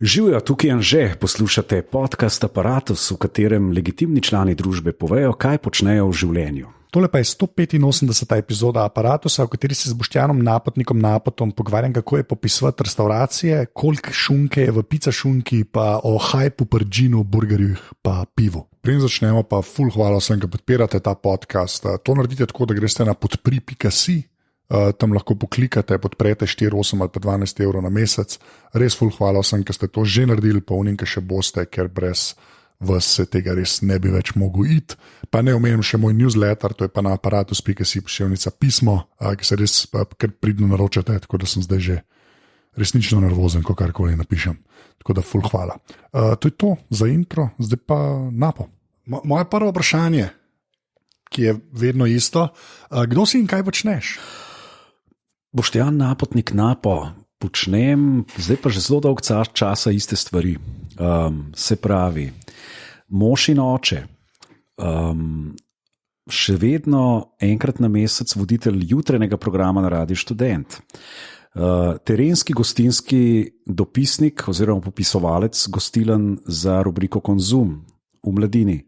Živijo tukaj in že poslušate podcast Apparatus, v katerem legitimni člani družbe povejo, kaj počnejo v življenju. Tole pa je 185. epizoda Apparatusa, v kateri se z Boštjanom Napotnikom pogovarjam, kako je popisovati restauracije, koliko šunke je v pica šunki, pa o hajpu, pržinu, burgerjih, pa pivu. Preden začnemo, pa ful hvala vsem, ki podpirate ta podcast. To naredite tako, da greste na podpri.si. Tam lahko poklikate, podprete 4, 8 ali pa 12 evrov na mesec. Res ful hvala vsem, ki ste to že naredili, pa vnim, ki še boste, ker brez vas se tega res ne bi več mogel iti. Pa ne omenim še moj newsletter, to je pa na Apparatus.si pošiljnica pismo, ki se res kar pridno naročate, tako da sem zdaj že resnično nervozen, ko karkoli napišem. Tako da ful hvala. To je to za intro, zdaj pa Napo. Moje prvo vprašanje, ki je vedno isto, kdo si in kaj počneš? Boštjan Napotnik, Napo, počnem zdaj pa že zelo dolg časa iste stvari. Se pravi, mož in oče, še vedno enkrat na mesec voditelj jutranjega programa na Radiu Študent, terenski gostinski dopisnik oziroma popisovalec gostilen za rubriko Konzum v Mladini,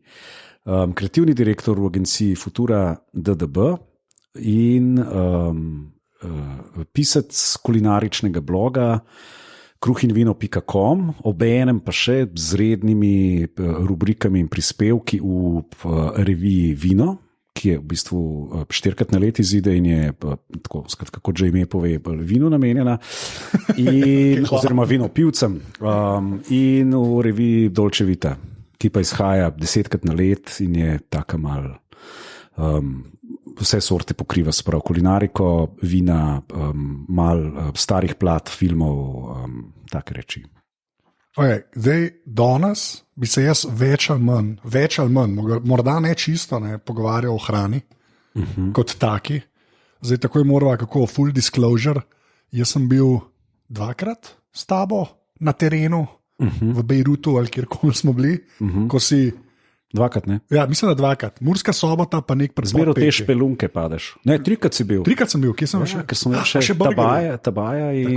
kreativni direktor v agenciji Futura DDB in pisec kulinaričnega bloga kruhinvino.com, obenem pa še z rednimi rubrikami in prispevki v reviji Vino, ki je v bistvu 4-krat na let izide in je tako, skratka, kot že ime pove, vinu namenjena, oziroma vino pivcem, in v reviji Dolce Vita, ki pa izhaja 10-krat na let in je taka mal vse sorte pokriva, sprav kulinariko, vina, mal starih plat, filmov, take reči. Okay, zdaj, danes bi se jaz več ali manj, morda ne čisto, pogovarjal o hrani kot taki. Zdaj takoj morava, kako full disclosure, jaz sem bil 2-krat s tabo na terenu, v Bejrutu ali kjerkoli smo bili, ko si... 2-krat, ne? Ja, mislim, da 2-krat. Murska Sobota, pa nek predvsem. Zmero te špelunke padeš. Ne, 3-krat si bil. 3-krat sem bil, kje sem še? Ker sem še tabaja in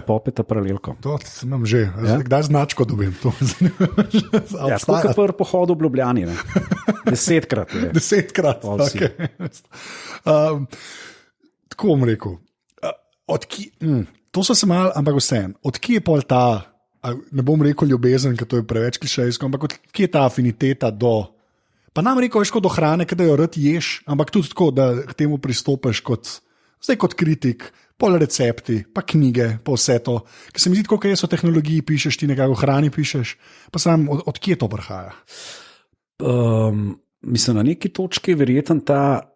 popeta paralelko. To sem nam že. Kdaj značko dobim? Ja, tako kot prvi pohod v Ljubljani, ne? 10-krat. 10-krat, ok. Tako bom rekel. To so se mal, ampak vsem. Odkje je pol ta... Ne bom rekel ljubezen, ker to je preveč klišejsko, ampak kje je ta afiniteta do, pa nam rekel, do hrane, da jo rad ješ, ampak tudi tako, da k temu pristopiš kot kritik, pol recepti, pa knjige, pa vse to. Ker se mi zdi, kako je o tehnologiji pišeš, ti nekako o hrani pišeš, pa sam, odkje to prihaja? Mislim, na neki točki je verjeten ta,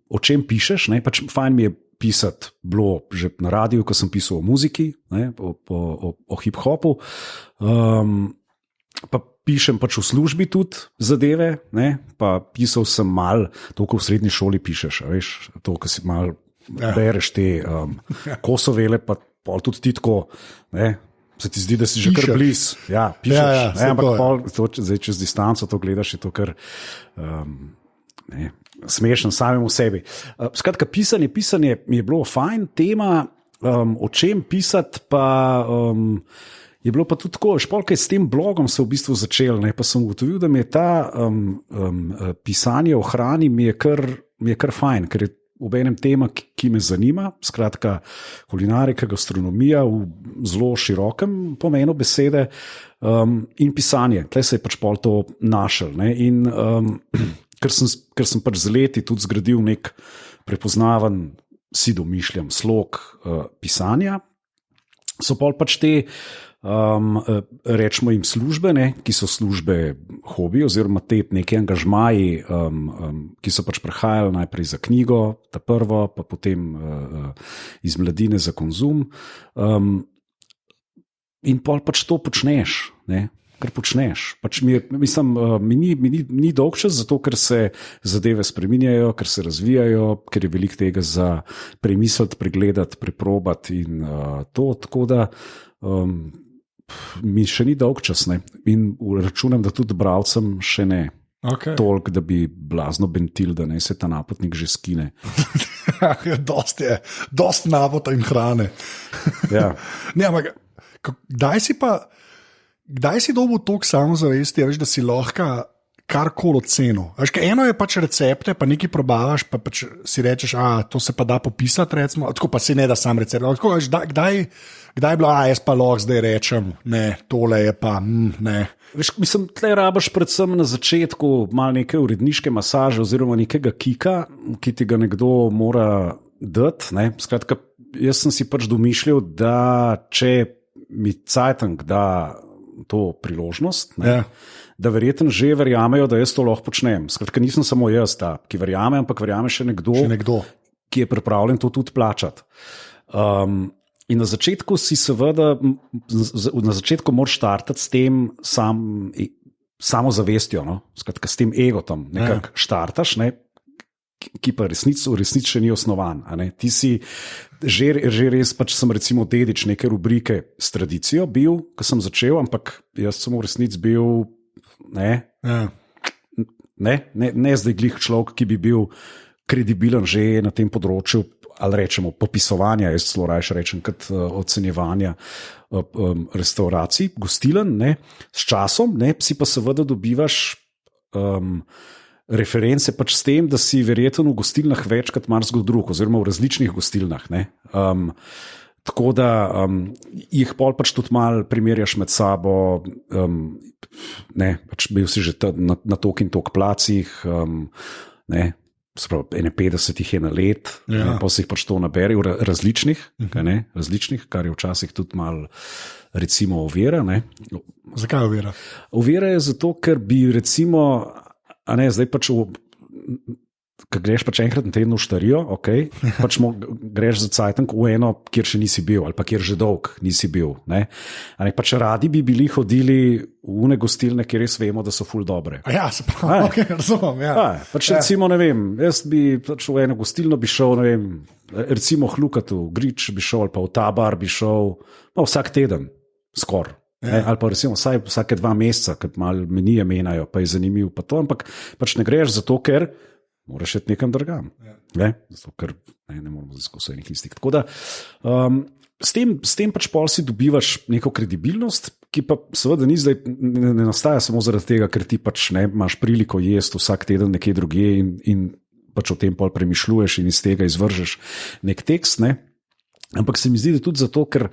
o čem pišeš, pač fajn mi je pisati bilo že na radiju, ko sem pisal o muziki, o hip-hopu, pa pišem pač v službi tudi zadeve, pa pisal sem mal, to, ko v srednji šoli pišeš, veš, to, ko si mal bereš te kosovele, pa pol tudi ti tako, se ti zdi, da si že kar bliz. Ja, pišeš, ampak pol, zdaj čez distanco to gledaš, je to kar... smešen samemu sebi. Skratka, pisanje mi je bilo fajn, tema, o čem pisati, pa je bilo pa tudi tako, špolkaj s tem blogom se v bistvu začel, pa sem ugotovil, da mi je ta pisanje o hrani mi je kar fajn, ker je v enem tema, ki me zanima, skratka, kulinarika, gastronomija v zelo širokem pomenu besede, in pisanje, tle se je pač pol to našel, in ker sem pač z leti tudi zgradil nek prepoznaven, si domišljam, slog pisanja, so pol pač te, rečemo jim službe, ki so službe hobi, oziroma te neke angažmaji, ki so pač prehajali najprej za knjigo, ta prvo, pa potem iz Mladine za Konzum. In pol pač to počneš, kar počneš. Pač mi ni dolg čas, zato ker se zadeve spreminjajo, ker se razvijajo, ker je veliko tega za premisliti, pregledati, preprobati in to, tako da mi še ni dolg čas, in računam, da tudi bralcem še ne. Okay. Toliko, da bi blazno bentil, da ne se ta napotnik že skine. Dost napota in hrane. Ja. Ne, ampak Kdaj si dobil toliko samozavesti, veš, da si lahko karkoli ocenil? Eno je pač recepte, pa nekaj probavaš, pa pač si rečeš, to se pa da popisati, recimo, tako pa si ne da sam recept. Tako, veš, kdaj je bilo, jaz pa lahko zdaj rečem, ne, tole je pa, ne. Veš, mislim, tle rabaš predvsem na začetku malo neke uredniške masaže oziroma nekega kika, ki ti ga nekdo mora dati. Ne? Skratka, jaz sem si pač domišljal, da če mi Cajtank da to priložnost, ne, da verjetno že verjamejo, da jaz to lahko počnem. Skratka, nisem samo jaz, ki verjame, ampak verjame še nekdo, ki je pripravljen to tudi plačati. In na začetku si seveda, na začetku moraš štartati s tem samozavestjo, no? Skratka, s tem egotom, nekako štartaš, ne? Ki pa v resnici še ni osnovan. Ti si že res, pač sem recimo dedič neke rubrike s tradicijo bil, ko sem začel, ampak jaz sem v resnici bil ne zdaj glih človek, ki bi bil kredibilen že na tem področju, ali rečemo popisovanja, jaz celo rajši rečem, kot ocenjevanja restauracij, gostilen, ne. S časom, ne, si pa seveda dobivaš reference pač s tem, da si verjetno v gostilnah večkrat marsikdo drug, oziroma v različnih gostilnah, ne. Tako da jih pol pač tudi malo primerjaš med sabo, ne, pač bil si že na tok in tok placih, ne, spravi, 51 jih je na let, pa si jih pač to nabere v različnih, kar je včasih tudi malo, recimo, ovira. Ne. Zakaj ovira? Ovira je zato, ker bi recimo, zdaj pač ko greš pač enkrat na teden v Štarijo, pač greš za Cajtank v eno, kjer še nisi bil, ali pa kjer že dolg nisi bil. Ne? Pač radi bi bili hodili v une gostilne, kjer res vemo, da so ful dobre. Se pravi, razumem. Pač recimo, ne vem, jaz bi pač v eno gostilno bi šel, ne vem, recimo Hlukatu, Grič bi šel, ali pa v ta bar bi šel, vsak teden, skoraj. Ali pa recimo vsake 2 meseca, kad malo menije menjajo, pa je zanimiv pa to, ampak pač ne greš zato, ker moraš iti nekam drugam. Zato, ker ne moramo skozi enih istih. Tako da s tem pač pol si dobivaš neko kredibilnost, ki pa seveda ni zdaj, ne nastaja samo zaradi tega, ker ti pač ne imaš priliko jesti vsak teden nekje drugje in pač o tem pol premišljuješ in iz tega izvržeš nek tekst, ne. Ampak se mi zdi, da tudi zato, ker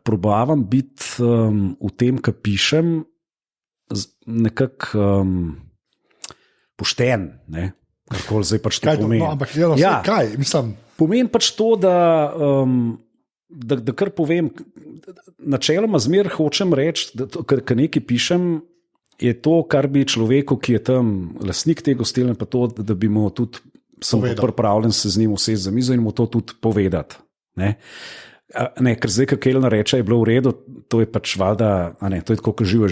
probavam biti v tem, kar pišem, nekako pošten, ne? Karkoli zdaj pač to pomeni. Ampak kaj? Mislim... Pomeni pač to, da kar povem, načeloma zmer hočem reči, da kar nekaj pišem, je to, kar bi človeku, ki je tam lastnik te gostilne, pa to, da bi mu tudi sem pripravljen se z njim usesti za mizo in mu to tudi povedati. Ne, ker zdaj, kaj Kelner reče, je bilo v redu, to je pač valjda, to je tako, kot žive.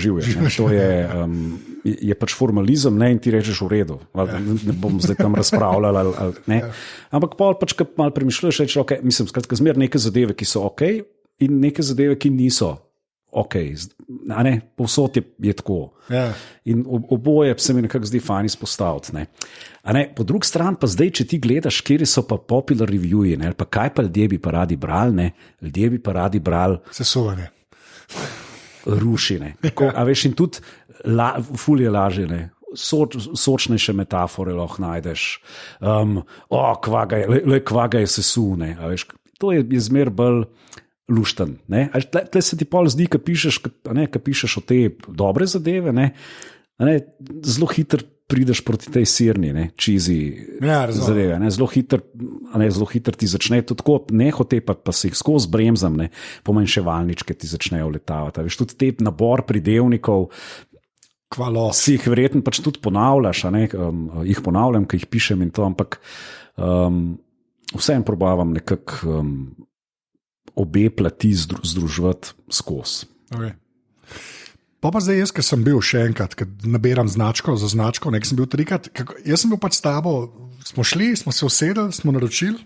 To je pač formalizem, ne, in ti rečeš v redu. Valjda, ne bom zdaj tam razpravljal, ne. Ampak pol pač, ko malo premišljuješ, rečeš, mislim, skratka, zmer neke zadeve, ki so in neke zadeve, ki niso povsod je tako. In oboje se mi nekako zdi fajn izpostaviti. Po drugi strani pa zdaj, če ti gledaš, kjer so pa popular reviewji, pa kaj pa ljudje bi pa radi brali, ljudje bi pa radi brali sesuvanje. Rušine. A veš, in tudi ful je lažje, sočnejše metafore lahko najdeš. Kvaga je sesune. To je zmer bolj lušten. Tle se ti pol zdi, ko pišeš o te dobre zadeve, zelo hitro prideš proti tej sirni, cheesy zadeve. Zelo hitro ti začne to tako, nehote pa se jih skozi bremzam, pomanjševalničke ti začnejo letavati. Veš, tudi te nabor pridevnikov, si jih verjetno pač tudi ponavljaš, jih ponavljam, ko jih pišem in to, ampak vseeno probavam nekako obe plati združevati skozi. Pa zdaj jaz, ker sem bil še enkrat, ker naberam značko za značko, nek sem bil 3-krat, jaz sem bil pač s tabo, smo šli, smo se usedeli, smo naročili,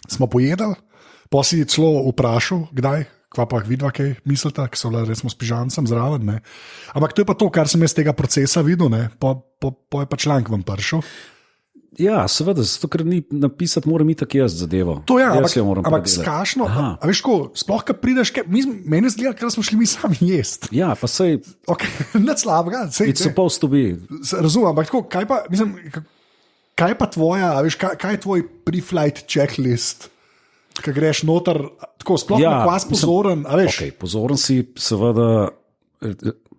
smo pojedali, pa si celo vprašal, kdaj, kva pa vidva kaj mislita, ki so bila recimo s pižancem zraven, Ampak to je pa to, kar sem jaz tega procesa videl, po je pa članek vam prišel. Ja, seveda, zato ker ni napisati, moram iti tako jaz zadevo. To je, jaz jo moram ampak predelati. skašno. A veš, ko sploh, ko prideš, meni zgleda, ker smo šli mi sami jesti. Ja, pa sej, Okay, nič slabega. it's supposed to be. Razumem, ampak tako, kaj pa, mislim, kaj pa tvoja, a veš, kaj je tvoj pre-flight checklist, ko greš noter, tako sploh Ja, na kvas pozoren, a veš. Okay, pozoren si, seveda,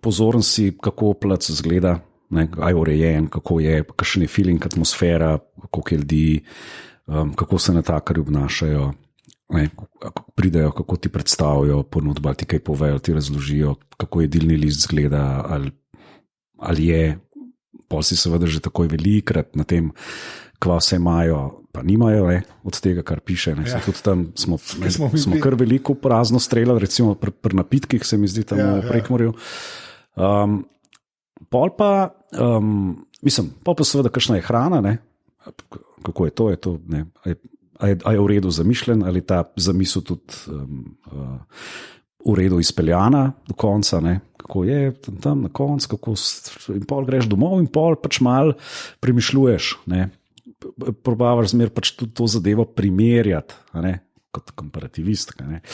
pozoren si, kako plac zgleda, ne, aj urejen, kako je, kakšen je feeling, atmosfera, koliko je ljudi, kako se natakarji obnašajo, ne, kako pridejo, kako ti predstavijo ponudbo, ali ti kaj povejo, ti razložijo, kako jedilni list zgleda, ali je. Pol si seveda že takoj velikrat na tem, kva vse imajo, pa nimajo, od tega, kar piše. Ja. Tudi tam smo kar veliko prazno streljali, recimo pri napitkih, se mi zdi tam v Prekmurju. Pol pa, pol pa seveda, kakšna je hrana, ne? Kako je to, ne? A je v redu zamišljen, ali ta zamisel tudi v redu izpeljana do konca, ne? Kako je tam na koncu, in pol greš domov in pol pač mal premišljuješ, ne? Probavaš zmer pač tudi to zadevo primerjati, ne? Kot komparativist, ne?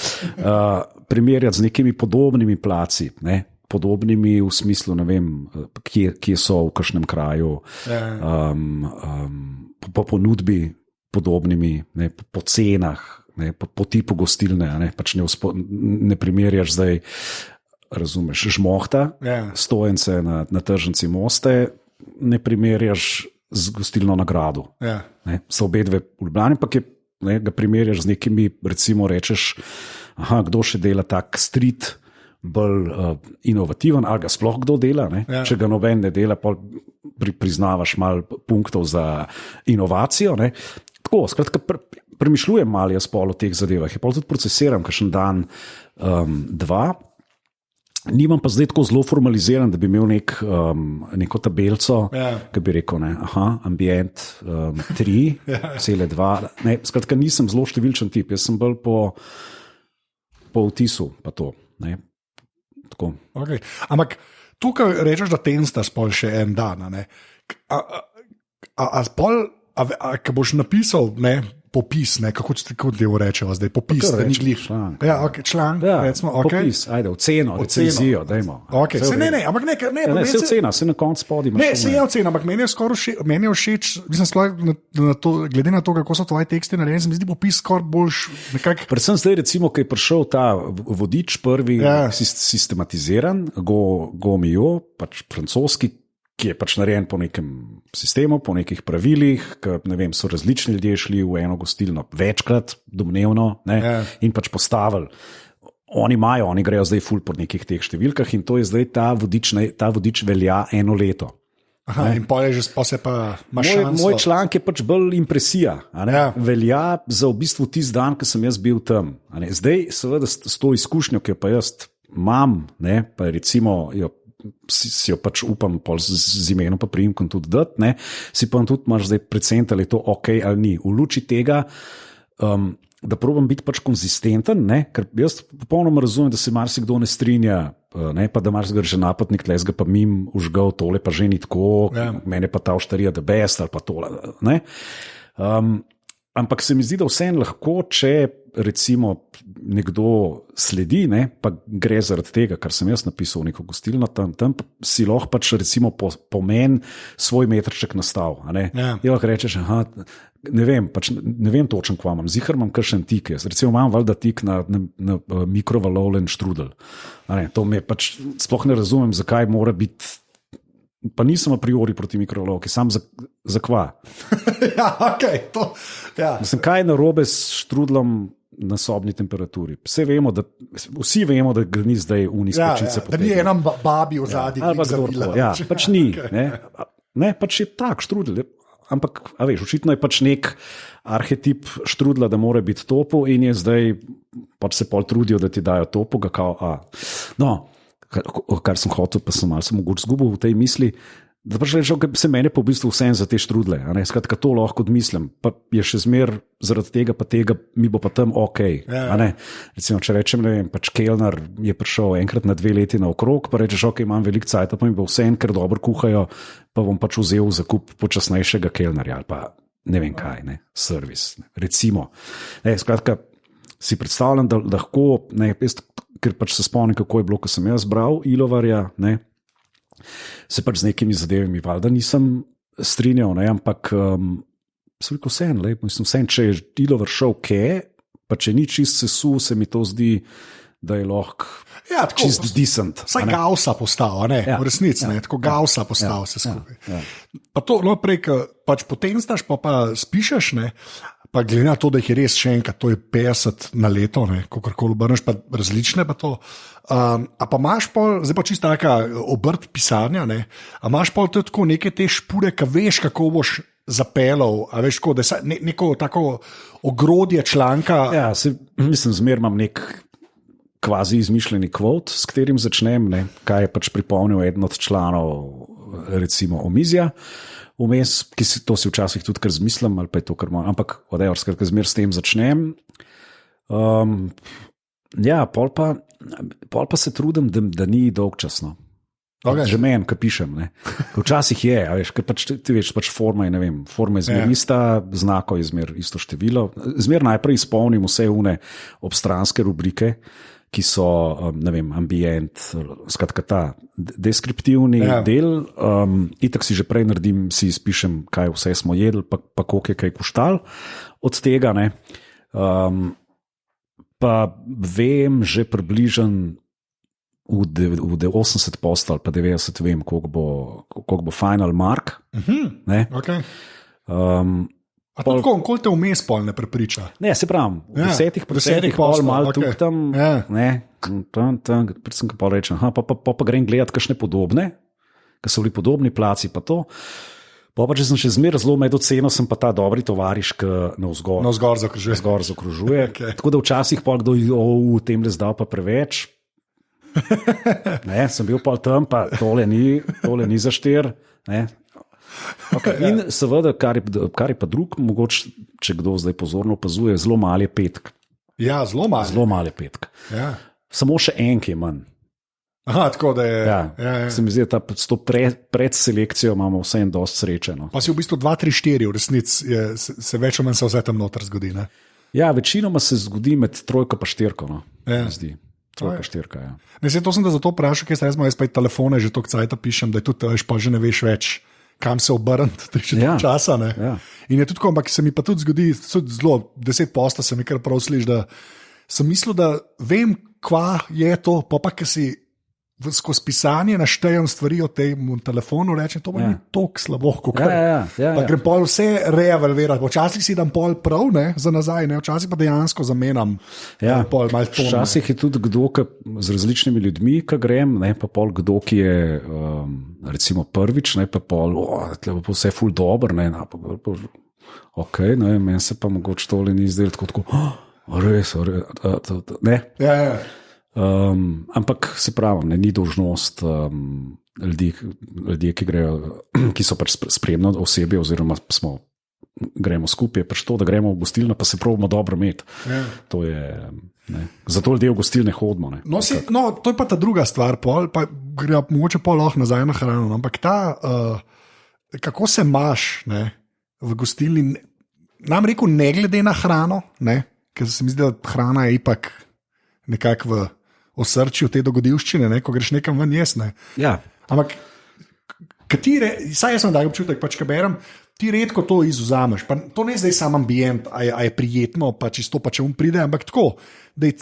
Primerjati z nekimi podobnimi placi, ne? Podobnimi v smislu, ne vem, kje so v kakšnem kraju, po ponudbi podobnimi, ne? Po cenah, ne? Po tipu gostilne, ne? Pač ne primerjaš zdaj, razumeš, žmohta, stojence na tržnici Moste, ne primerjaš z gostilno na Gradu. So obe dve v Ljubljani, pa ga primerjaš z nekimi, recimo rečeš, kdo še dela tak street, bolj inovativen, ali ga sploh kdo dela, če ga noben ne dela, priznavaš malo punktov za inovacijo. Ne? Tako, skratka, premišljujem malo jaz pol o teh zadevah, je pol tudi procesiram kakšen dan, dva. Nimam pa zdaj tako zelo formaliziran, da bi imel neko tabelco, ki bi rekel, ambient 3,2. Skratka, nisem zelo številčen tip, jaz sem bolj po vtisu pa to. Ne? Tako. Okay. Ampak tukaj rečeš, da tenstaš pol še en dan. Ko boš napisal popis, kako devo rečeva zdaj, popis, da nič lih. Član, recimo, popis, ajde, oceno, recenzijo, dajmo. Okay. Ampak ne, se ocena, se na koncu spodi. Ne, se je ocena, ampak meni je všeč, glede na to, kako so tvoji teksti narejeni, se mi zdi popis skoraj boljš nekako. Predvsem zdaj, recimo, ko je prišel ta vodič prvi sistematiziran, Go-Mio, pač francoski, ki je pač narejen po nekem sistemu, po nekih pravilih, so različni ljudje šli v eno gostilno večkrat, domnevno, in pač postavili. Oni grejo zdaj ful po nekih teh številkah in to je zdaj ta vodič velja 1 leto. In pa je že se pa moj članek je pač bolj impresija, velja za v bistvu tisti dan, ko sem jaz bil tam. Zdaj seveda s to izkušnjo, ki jo pa jaz imam, pa recimo si jo pač upam z imenom pa priimkom tudi dati, si pa tudi imaš zdaj predvsem, ali je to ok ali ni. V luči tega, da probam biti pač konzistenten, ker jaz popolnoma razumem, da se marsikdo ne strinja, pa da imaš že napotnik, tle ga pa mim užgal, tole pa že ni tako, mene pa ta oštarija the best ali pa tole. Ampak se mi zdi, da vseeno lahko, če recimo nekdo sledi, pa gre zaradi tega, kar sem jaz napisal v neko gostilno, tam si lahko pač recimo pomen svoj metrček nastav. Je lahko rečeš, ne vem točno, kva imam, zihar imam kakšen tik, recimo imam valjda tik na mikrovalovljen štrudel. To me pač sploh ne razumem, zakaj mora biti. Pa nisem a priori proti mikrovalovki, sam za kva. Mislim, kaj je narobe s štrudlom na sobni temperaturi? Vsi vemo, da ga ni zdaj uniskočice. Da ni enam babi v zadnji. Pač ni. Pač je tak štrudel. Ampak, očitno je pač nek arhetip štrudla, da mora biti topo in je zdaj, pač se pol trudijo, da ti dajo topo, kar sem hotel, pa sem malo mogoče zgubil v tej misli, Da pač rečem, da se meni pa v bistvu vsem za te štrudle. Skratka, to lahko odmislim. Pa je še zmer zaradi tega, pa tega mi bo pa tam ok. Recimo, če rečem, ne vem, pač kelner je prišel enkrat na 2 leti naokrog, pa rečeš, ok, imam veliko cajta, pa mi bo vsem, ker dobro kuhajo, pa bom pač vzel zakup počasnejšega kelnerja ali pa ne vem kaj, servis. Recimo. Skratka, si predstavljam, da lahko, ker pač se spomnim, kako je bilo, ko sem jaz bral Ilovarja, se pač z nekimi zadevami valjda nisem strinjal, ampak sem rekel vse, če je Ilovar šel pa če ni čist sesul, se mi to zdi, da je lahko čist decent. Saj Gaussa postal, v resnici, tako Gaussa postal se skupaj. Pa to, prej, pač potem znaš, pa spišeš, pa glede na to, da jih je res še enkrat, to je 50 na leto, kakorkoli obrneš, pa različne pa to. A pa imaš pol, zdaj pa čisto taka obrt pisanja, a imaš pol tako neke te špure, ki veš, kako boš zapeljal, a veš, da je neko tako ogrodje članka. Ja, mislim, zmer imam nek kvazi izmišljeni kvot, s katerim začnem, kaj je pač pripomnil eden od članov, recimo Omizja, vmes, to si včasih tudi kar zmislim, ali pa je to kar malo, ampak skratka, zmer s tem začnem. Pol pa se trudim, da ni dolgčasno. Že meni, ki pišem. Včasih je, pač, ti veš, pač forma je zmer ista, znako je zmer isto število. Zmer najprej izpolnim vse une obstranske rubrike, ki so, ambient, skratka ta deskriptivni del, itak si že prej naredim, si izpišem, kaj vse smo jedli, pa koliko je kaj koštal od tega, pa vem že približen v 80 postal, pa 90 vem, koliko bo final mark. Okay. Koliko te vmes pol ne prepriča? Ne, se pravim, v 10% pol malo tukaj tam, predvsem pa rečem, pa grem gledat kakšne podobne, ki so bili podobni placi, pa to. Pa če sem še zmer zelo med oceno, sem pa ta dobri tovariš, ki navzgor zaokrožuje. Okay. Tako da včasih pa kdo v tem le zdal pa preveč. Sem bil pol tam, pa tole ni za 4. Okay. In seveda, kar je pa drug, mogoče, če kdo zdaj pozorno opazuje, zelo mal je petk. Ja, zelo mal je petk. Ja. Samo še enki je manj. Aha, tako da je. Ja. Se mi zdi, da pred selekcijo imamo vse en dost srečeno. Pa si v bistvu 2, 3, 4, v resnici se več ali manj se vse tam noter zgodi. Ne? Ja, večinoma se zgodi med 3 pa 4. Zdi. 3 pa 4, ja. Ne, to sem da zato vprašal, ker jaz pa telefone že toliko cajta pišem, da je tudi pa že ne veš več, kam se obrniti, časa. Ja. In je tudi tako, ampak se mi pa tudi zgodi, zelo 10 posta se mi kar prav sliši, da sem mislil, da vem, kva je to, pa ki si skozi pisanje naštejem stvari o tem telefonu, rečem, to pa ni toliko slabo, kot pa grem pol vse revalvirati. Včasih si dam pol prav, za nazaj, včasih pa dejansko zamenjam. Pol malo tone. Včasih je tudi kdo, z različnimi ljudmi, ki grem, pa pol kdo, ki je recimo prvič, pa pol, tle bo vse ful dober, ok, meni se pa mogoče tole ni zdelo tako, res, ne. Ja. Ampak se pravi, ni dolžnost ljudi, ki so pač spremno osebje, oziroma gremo skupaj, pač to, da gremo v gostilno, pa se probamo dobro imeti. Ja. To je, zato ljudje v gostilne hodimo. To je pa ta druga stvar, pa gre mogoče pol lahko nazaj na hrano, ampak ta, kako se imaš v gostilni, nam rekel, ne glede na hrano, ker se mi zdi, da hrana je ipak nekako v osrčju te dogodivščine, ko greš nekam ven jesne. Ja. Ampak, saj jaz sem tak občutek, pač, ko berem, ti redko to izvzameš. Pa to ne zdaj sam ambient, a je prijetno, pa čisto pa če pride, ampak tako, da je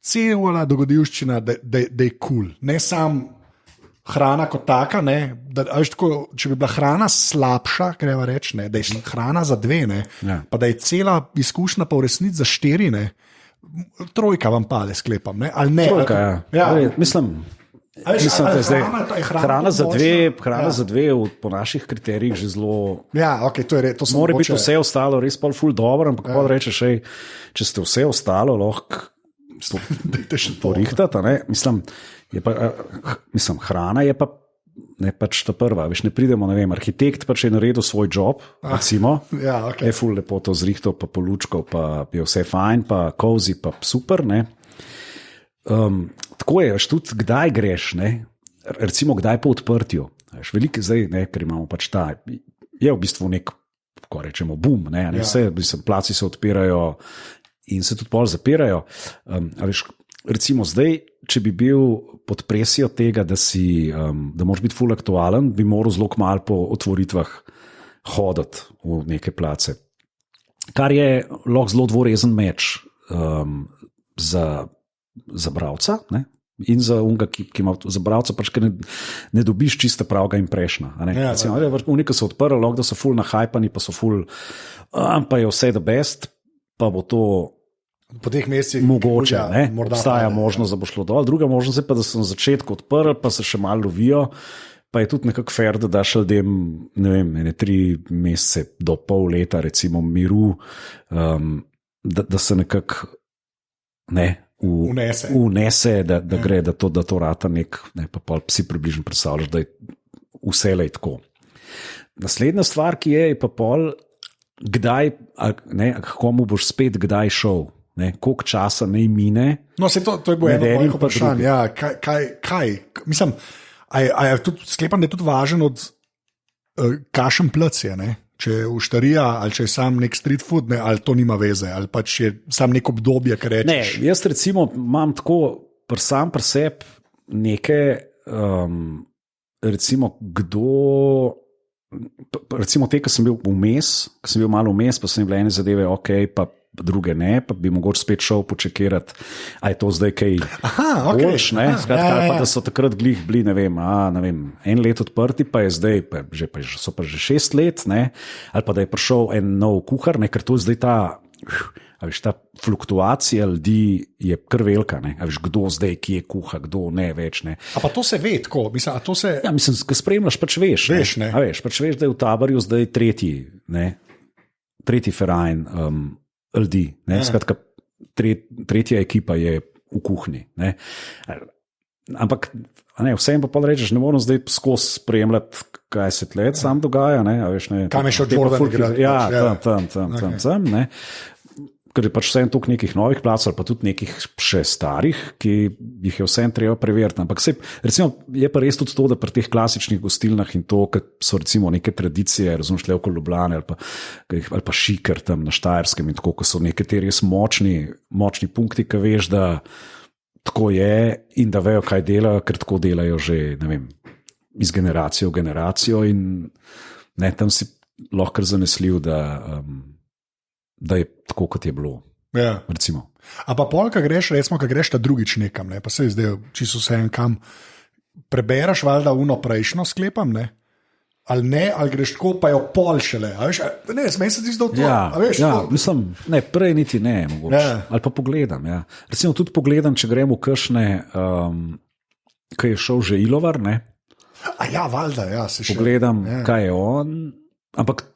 cela dogodivščina, da je cool. Ne sam hrana kot taka, tako, če bi bila hrana slabša, greva reči, da je hrana za 2, pa da je cela izkušnja pa v resnici za 4, 3 vam pade, sklepam, ali ne? 3, ja. Mislim, da je zdaj hrana za 2 po naših kriterijih že zelo. Ja, okay, to mora biti vse ostalo res pol ful dobro, ampak pa rečeš, če ste vse ostalo, lahko porihtati, mislim, hrana je pa ne pač ta prva, veš, ne pridemo, ne vem, arhitekt pač je naredil svoj job, recimo, Ja, okay. je ful lepo to zrihtal, pa polučkal, pa je vse fajn, pa cozy, pa super, ne. Tako je, veš, tudi kdaj greš, ne, recimo kdaj po odprtju, veš, veliko zdaj, ne, ker imamo pač ta, je v bistvu nek, ko rečemo, boom, ne, vse, placi se odpirajo in se tudi pol zapirajo, veš, recimo zdaj, če bi bil pod presijo tega, da moraš biti ful aktualen, bi moral zelo malo po otvoritvah hoditi v neke place. Kar je lahko zelo dvorezen meč za bralca, ne? In za unga, ki ima za bralca, pač ne dobiš čista pravega imprešna. Unika so odprli, lahko da so ful nahajpani, pa so ful, pa je vse the best, pa bo to po teh mesecih mogoče, obstaja možnost, da bo šlo dol. Druga možnost je pa, da so na začetku odprli, pa se še malo lovijo, pa je tudi nekako fair, da daš ljudem, ne vem, 3 mesece do pol leta, recimo, miru, da se nekako unese, da gre, da to rata nek, pa pol si približno predstavljaš, da je vselej tako. Naslednja stvar, ki je pa pol, kdaj, komu boš spet kdaj šel, koliko časa naj mine. No, to je bilo eno mojih vprašanj. Ja, kaj? Mislim, tudi, sklepam, da je tudi važen od kašen plac je, ne? Če je uštarija, ali če je sam nek street food, ne, ali to nima veze, ali pač je sam nek obdobje, kar rečeš. Ne, jaz recimo imam tako sam pri sebi neke, recimo te, ki sem bil malo vmes, pa sem bil ene zadeve ok, pa druge ne, pa bi mogoče spet šel počekirati, a je to zdaj kaj boljš, ne? Skratka, pa da so takrat glih bili, ne vem, 1 let odprti, pa je zdaj, so pa že 6 let, ne? Ali pa da je prišel en nov kuhar, ne? Ker to je zdaj ta fluktuacija ljudi je kar velika, ne? A veš, kdo zdaj, ki je kuha, kdo ne več, ne? A pa to se ve, tako, mislim, a to se... Ja, mislim, ko spremljaš, pač veš, ne? A veš, pač veš, da je v Taborju zdaj tretji ferajn, ljudi. Skratka, tretja ekipa je v kuhinji. Ampak vsem pa rečeš, ne moramo zdaj skozi spremljati, kaj se tle sam dogaja. Kam je šel Jordan igrati? Ja, tam. Ker je pač vsem tukaj nekih novih placov, ali pa tudi nekih še starih, ki jih je vsem treba preveriti. Ampak recimo, je pa res tudi to, da pri teh klasičnih gostilnah in to, ker so recimo neke tradicije, razumeš, le okoli Ljubljane ali pa Šiker tam na Štajerskem in tako, ko so neke te res močni punkti, ki veš, da tako je in da vejo, kaj delajo, ker tako delajo že, ne vem, iz generacijo v generacijo in ne, tam si lahko zanesljiv, da je tako, kot je bilo. Ja. Recimo. A pa polka greš, recimo, ko greš ta drugič nekam, ne? Pa se zdaj čisto vse en kam, prebereš valjda uno prejšnjo, sklepam, ne? Ali ne, ali greš tako, pa jo pol šele. Ne, smej se ti zdo to. Mislim, ne, prej niti ne, mogoče. Ja. Ali pa pogledam, ja. Recimo tudi pogledam, če gremo v kakšne, kaj je šel že Ilovar, ne? A ja, valjda, ja, se še. Pogledam, kaj je on, ampak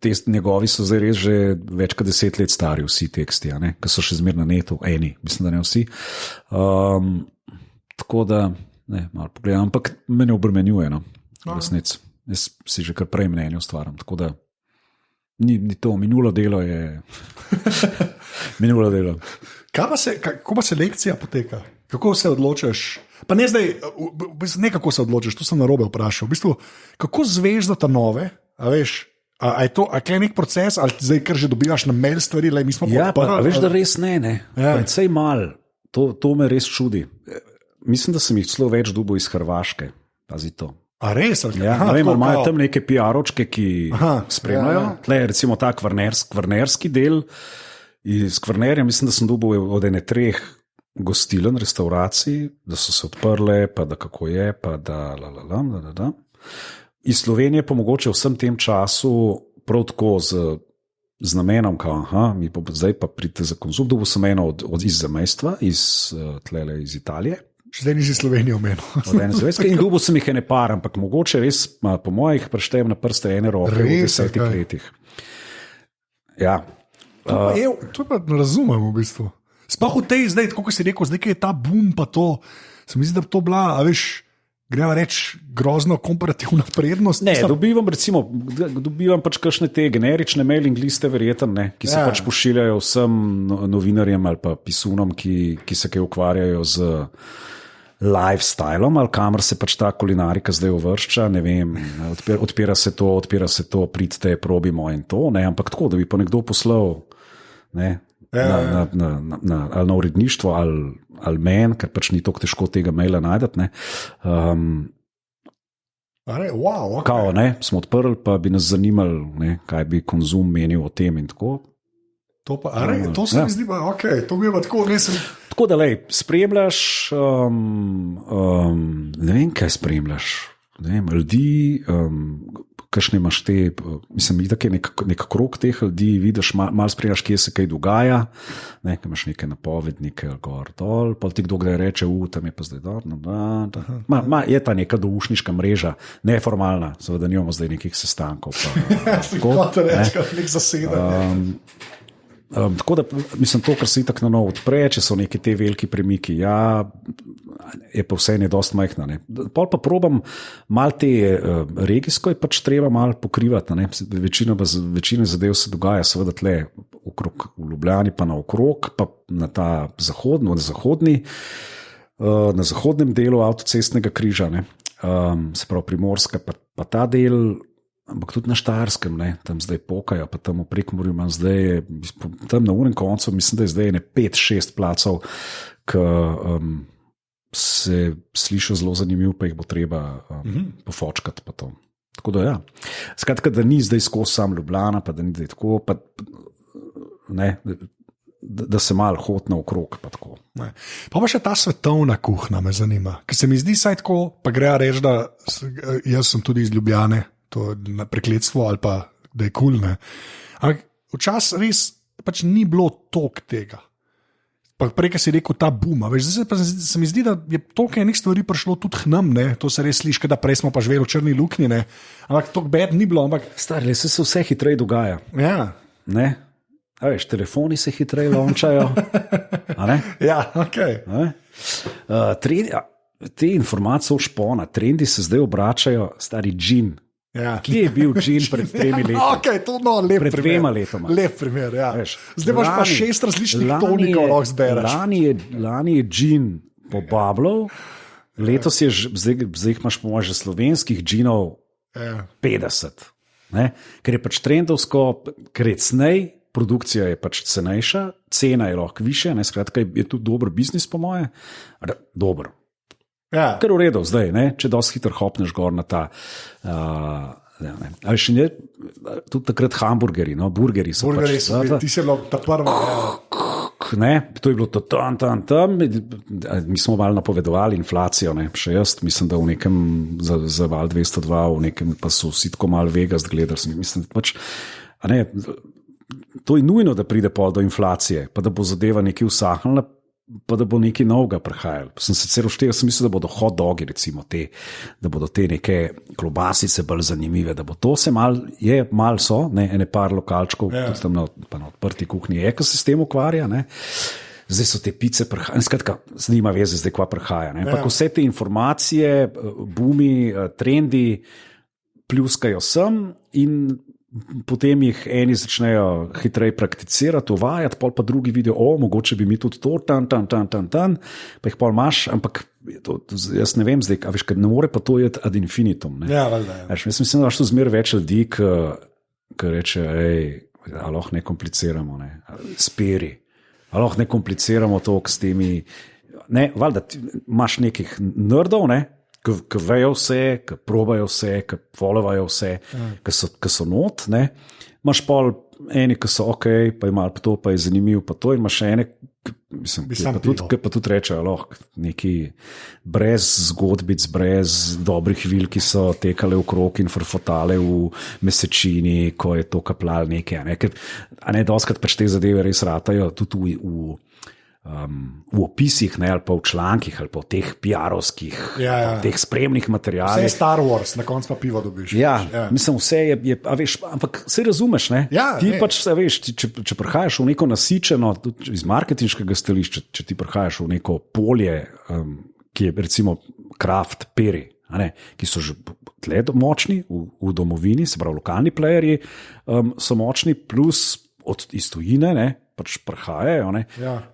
te njegovi so zdaj res že več kot 10 let stari vsi teksti, ki so še zmer na netu, mislim, da ne vsi. Tako da, ne, malo pogledam, ampak me ne obremenjuje, resnic. Jaz si že kar prej mnenje ustvaram, tako da ni to, minulo delo je minulo delo. Kako pa selekcija poteka? Kako se odločaš? Pa ne zdaj, ne kako se odločaš, to sem narobe vprašal. V bistvu, kako zveš za ta nove, a veš, a je to nek proces, ali zdaj kar že dobivaš na mail stvari, mi smo podprli? Ja, pa veš, da res ne. Ja. Predvsej mal, to me res čudi. Mislim, da sem jih celo več dobil iz Hrvaške, pazi to. A res? Ja, ne vem, imajo tam neke PR-očke, ki spremljajo. Tle, recimo ta kvarnerski del iz Kvarnerja, mislim, da sem dobil od 3 gostilen, restauracij, da so se odprle, pa da kako je, pa da. Iz Slovenije pa mogoče vsem tem času prav tako z namenom, mi pa zdaj pa pridite za konzum, dobil sem eno iz zamejstva, iz Italije. Še zdaj nisi Slovenijo omenil. Od ene zvezke in dobil sem jih ene par, ampak mogoče res, po mojih preštejem na prste ene roke v 10 letih. Ja. To pa ne razumem v bistvu. Sploh v tej zdaj, kot si rekel, zdaj je ta boom pa to, se mi zdi, da to bila, a veš, gremo reči, grozno komparativna prednost. Ne, dobivam pač kakšne te generične mailing liste, verjetno, ki se pač pošiljajo vsem novinarjem ali pa pisunom, ki se kaj ukvarjajo z lifestylom ali kamor se pač ta kulinarika zdaj uvršča. Ne vem, odpira se to, pridite, probimo in to, ne, ampak tako, da bi pa nekdo poslal, ne. Ali na uredništvo, ali meni, ker pač ni tako težko tega maila najdete. Wow, okay. Kao, smo odprli, pa bi nas zanimali, kaj bi konzum menil o tem in tako. To se mi zdi, okay, to bi pa tako nesem. Tako da, spremljaš, ne vem, kaj spremljaš, ne vem, ljudi, kakšne imaš te, mislim, da je nek krog teh ljudi, vidiš, malo spremljaš, kje se kaj dogaja, kaj imaš neke napovednike, gor, dol, pa ti kdo kdaj reče, tam je pa zdaj dol, je ta neka doušniška mreža, neformalna, seveda nimamo zdaj nekih sestankov. Kot reči, nek zaseden. Tako da, mislim, to, kar se itak na novo odpre, če so neki te veliki premiki, je pa vse ne dost majhna. Pol pa probam malo te regijsko je pač treba malo pokrivati. Večina zadev se dogaja seveda tle okrog v Ljubljani, pa naokrog, pa na ta na zahodnem delu avtocestnega križa, se pravi Primorska, pa ta del. Ampak tudi na Štajerskem, tam zdaj pokajo, pa tam v Prekmurju imam zdaj, tam na unem koncu, mislim, da je zdaj 5-6 placov, ki se slišijo zelo zanimivo, pa jih bo treba pofočkati. Tako da, skratka, da ni zdaj skozi sam Ljubljana, pa da ni zdaj tako, da se malo hod naokrog. Pa še ta svetovna kuhna me zanima, ker se mi zdi saj tako, pa gre reči, da jaz sem tudi iz Ljubljane, to na prekletstvo ali pa da je kulne. Ampak včasih res pač ni bilo tok tega. Pa prej, ki si rekel, ta boom. Zdaj se mi zdi, da je toliko enih stvari prišlo tudi k nam, to se res sliši, da prej smo pa živeli v črni luknji, ampak toliko bed ni bilo. Stari, se vse hitreje dogaja. Ja. A veš, telefoni se hitreje lončajo. Ja, okej. Te informacije o špona, trendi se zdaj obračajo, stari džin. Ja. Kje je bil džin pred 3 leti? Okay, to, lep pred primer. 2 letoma. Lep primer, ja. Zdaj imaš pa 6 različnih tonikov, lahko zbereš. Lani je džin pobabljal, letos je, zdaj imaš po mojem že slovenskih džinov 50. Ker je pač trendovsko, ker je cenej, produkcija je pač cenejša, cena je lahko višja, skratka je tudi dober biznis po moje. Dobro. Ja. Ker v redu zdaj, če dosti hitro hopneš gor na ta. Ali še ne, tudi takrat hamburgeri, burgeri so burgeri pač. Ti si bilo ta prva. To je bilo to tam. Mi smo malo napovedovali inflacijo, še jaz mislim, da v nekem za val 202, v nekem pa so vsi tako malo Vegas gledali. Mislim, pač, to je nujno, da pride pol do inflacije, pa da bo zadeva nekaj usahnila, pa da bo nekaj novega prihajalo. Sem se celo štel, sem mislil, da bodo hot dogi, recimo da bodo te neke klobasice bolj zanimive, da bo to se malo so, ene par lokalčkov, tudi tam na odprti kuhinji, ki se s tem ukvarja, Zdaj so te pice prihajajo, skratka, nima veze zdaj, kva prihaja, Ampak vse te informacije, bumi, trendi pljuskajo sem in potem jih eni začnejo hitreje prakticirati, uvajati, pol pa drugi vidijo, mogoče bi mi tudi to, pa jih pol imaš, ampak jaz ne vem zdaj, veš, ker ne more pa to jeti ad infinitum. Ja, valjda. Jaz mislim, da imaš tu zmer več ljudi, ki reče, lahko ne kompliciramo, speri, lahko ne kompliciramo to s temi, valjda, imaš nekih nerdov, ki vejo vse, ki probajo vse, ki followajo vse, ki so not. Imaš pol eni, ki so ok, pa imajo to, pa je zanimivo, pa to imaš ene, ki pa tudi rečejo, lahko neki brez zgodbic, brez dobrih vil, ki so tekale v krog in frfotale v mesečini, ko je to kaplal nekaj. Doskrat pač te zadeve res ratajo tudi v opisih, ali pa v člankih, ali pa v teh PR-ovskih, teh spremnih materialih. Vse je Star Wars, na koncu pa pivo dobiš. Mislim, vse je, veš, ampak se razumeš, ti pač se veš, če prihajaš v neko nasičeno, iz marketinškega stališča, če ti prihajaš v neko polje, ki je recimo kraft peri, ki so že tle močni v domovini, se pravi, lokalni playerji so močni, plus iz tujine, pač prihajajo,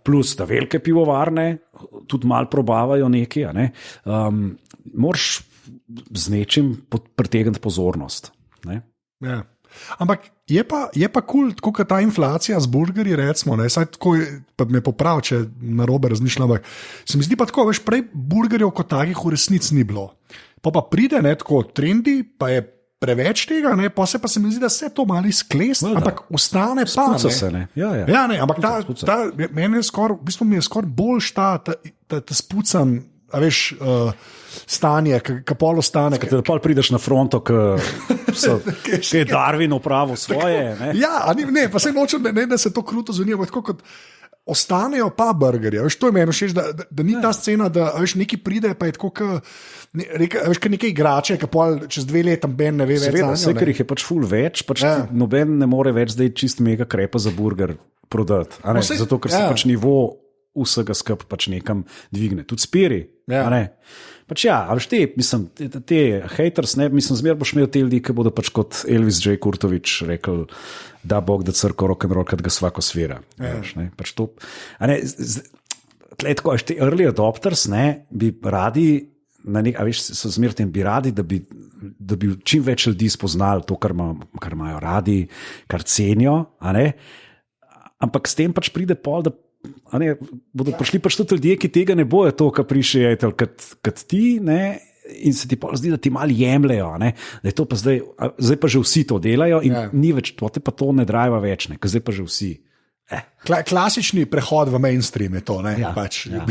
plus da velike pivovarne tudi malo probavajo nekaj. Moraš z nečim pritegniti pozornost. Ja. Ampak je pa cool, tako kot ta inflacija z burgerji, recimo, saj tako pa me popravi, če narobe razmišljam, ampak se mi zdi pa tako, veš, prej burgerjev kot takih v resnici ni bilo. Pa pride, tako trendi, pa je preveč tega, pa se mi zdi, da se to malo izklesne, ampak ostane pa. Spuca se, ne. Ja, ampak meni je skoraj, v bistvu mi je skoraj boljš ta spucan, a veš, stanje, ki pol ostane. Da pol prideš na fronto, ki je Darwin opravil svoje. Ne? Ja, pa se nočem, da se to kruto zveni, ampak tako kot ostanejo pa burgerje. Veš, to je meni všeč, da ni ta scena, da veš, neki pride, pa je tako, veš, nekaj igrače, ki pol čez 2 leta ben ne ve več. Seveda, vse, ker jih je pač ful več, pač noben ne more več zdaj čist mega krepa za burger prodati. Zato, ker se pač nivo vsega skup pač nekam dvigne. Tudi spiri. Pač mislim, te haters, mislim, zmer boš imel te ljudi, ki bodo pač kot Elvis J. Kurtovič rekel, da Bog da crko rock'n'roll, kad ga svako svira. Pač to, tako, te early adopters, bi radi, so zmer tem, bi radi, da bi čim več ljudi spoznali to, kar imajo radi, kar cenijo, ampak s tem pač pride pol, da bodo prišli pač tudi ljudje, ki tega ne bojo to, kar prišli kot ti, in se ti pa zdi, da ti malo jemljajo, da je to pa zdaj pa že vsi to delajo in ni več, to te pa to ne drajva več, ker zdaj pa že vsi. Klasični prehod v mainstream je to, pač. Na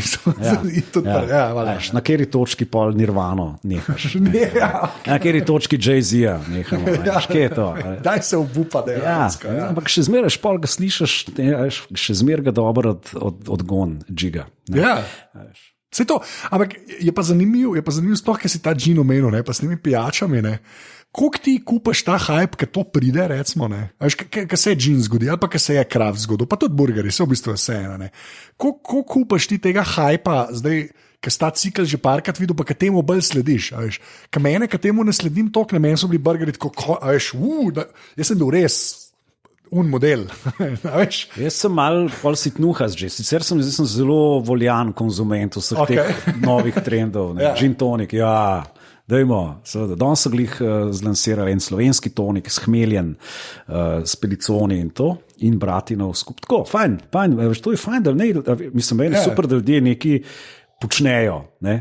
kateri točki pol Nirvano nehaš? Na kateri točki Jay-Z-a nehamo? Kje je to? Daj se obupa, da je. Ampak še zmeraj pol ga slišiš, še zmeraj ga dobro odgon džiga. Vse to, ampak je pa zanimiv sploh, ker si ta džin omenil, pa s temi pijačami, koliko ti kupaš ta hype, ki to pride, recimo, kaj se je džin zgodil, ali pa kaj se je kraft zgodil, pa tudi burgeri, se v bistvu vse eno. Koliko kupaš ti tega hypa, zdaj, ker sta cikl že parkrat videl, pa kaj temu bolj slediš, kaj mene, kaj temu ne sledim toliko, na meni so bili burgeri tako, jaz sem bil res model. Jaz sem mal pol sitnuhas že, sicer sem zelo voljan konzument vseh teh novih trendov, gin tonik, dajmo, seveda, danes so glih zlansirali en slovenski tonik s hmeljem, s peliconi in to, in bratinov skup. Tako, fajn, to je fajn, da mislim, super, da ljudje nekaj počnejo, ne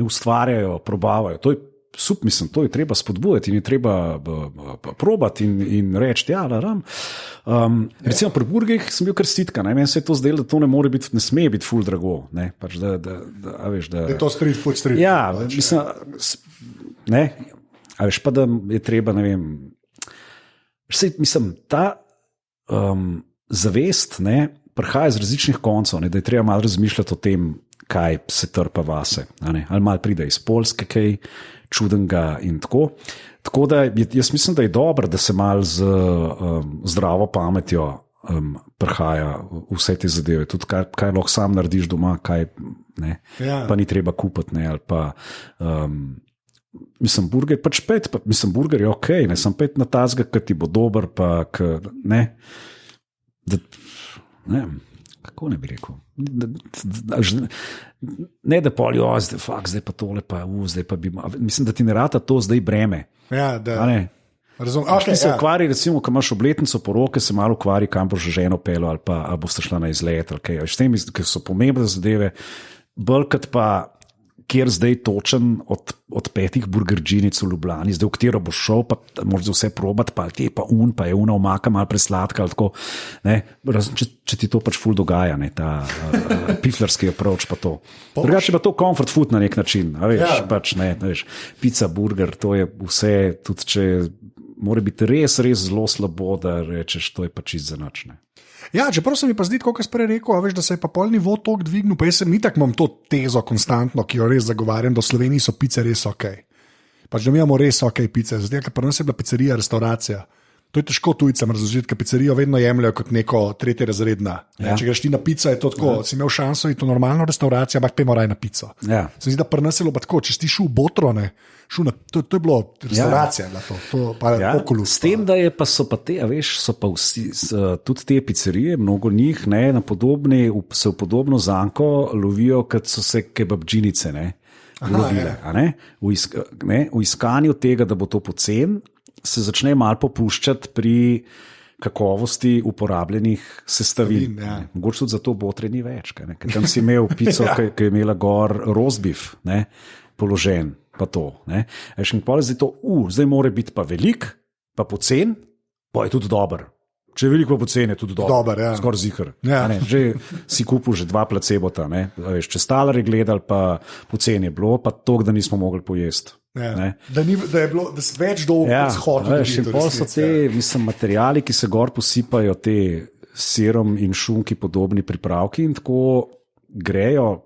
ustvarjajo, probavajo, to je super, mislim, to je treba spodbujati in je treba probati in reči, recimo pri burgerjih sem bil kar stitka, meni se je to zdelo, da to ne sme biti ful drago, pač da je to street food. Ja, mislim, veš pa, da je treba, ne vem, mislim, ta zavest, prihaja iz različnih koncev, da je treba malo razmišljati o tem, kaj se trpa vase, ali malo pride iz Poljske, kaj čudenga in tako. Tako da jaz mislim, da je dobro, da se malo z zdravo pametjo prihaja vse te zadeve. Tudi kaj lahko sam narediš doma, kaj ne, pa ni treba kupiti, ali pa mislim, burger pač pet, mislim, burger je ok, ne, sem pet na tazga, ki ti bo dober, pa ne, kako ne bi rekel, ne da polijo, zdaj pa tole, pa zdaj pa bi, mislim, da ti ne rata to zdaj breme. Ja, da. Ti se ukvari, recimo, ko imaš obletnico poroke, se malo ukvari, kam boš ženo pelo, ali pa boš šla na izlet, ali kaj. S tem, ker so pomembne zadeve, bolj pa kjer zdaj točen od 5 burgerđinic v Ljubljani, zdaj v katero boš šel, pa moraš vse probati, pa te pa pa je omaka malo presladka, ali tako, ne, če ti to pač ful dogaja, ne, ta piflerski approach pa to. Drugače pa to comfort food na nek način, a veš, pač ne, veš, pizza, burger, to je vse, tudi če mora biti res zelo slabo, da rečeš, to je pač iz zanačne. Ja, čeprav se mi pa zdi, kot sem rekel, veš, da se je pa pol nivo tok dvignil, pa jaz sem itak imam to tezo konstantno, ki jo res zagovarjam, da v Sloveniji so pice res ok. Pač da mi imamo res ok pice, zdaj, ker pa nas je bila pizzerija, restauracija. To je težko tujcem razložiti, ker pizzerijo vedno jemljajo kot neko tretje razredna. Ja. Če greš ti na pico, je to tako. Si imel šanso iti v normalno restavracijo, ampak pojmo raj na pico. Ja. Se mi zdi, da prnaselo pa tako, če si šel v Botrone, to je bilo restauracija, to pa je Oculus. S tem, da je pa so pa te, a veš, so pa vsi, tudi te pizzerije, mnogo njih, ne, na podobni, se v podobno zanko lovijo, kot so se kebabdžinice, ne. Lovile, v iskanju tega, da bo to pocen, se začne malo popuščati pri kakovosti uporabljenih sestavin. Mogoče tudi zato Botre ni več. Ker tam si imel pico, ki je imela gor roast beef, položen, pa to. Zdaj mora biti pa velik, pa pocen, pa je tudi dober. Če je veliko pocen, je tudi dober, skoraj zihar. Že si kupil že 2 placebota. Če Stalar je gledal, pa pocen je bilo, pa to, da nismo mogli pojesti. Da je bilo več dolgo shodov. Še pol so te materijali, ki se gor posipajo, te sirom in šunki podobni pripravki in tako grejo.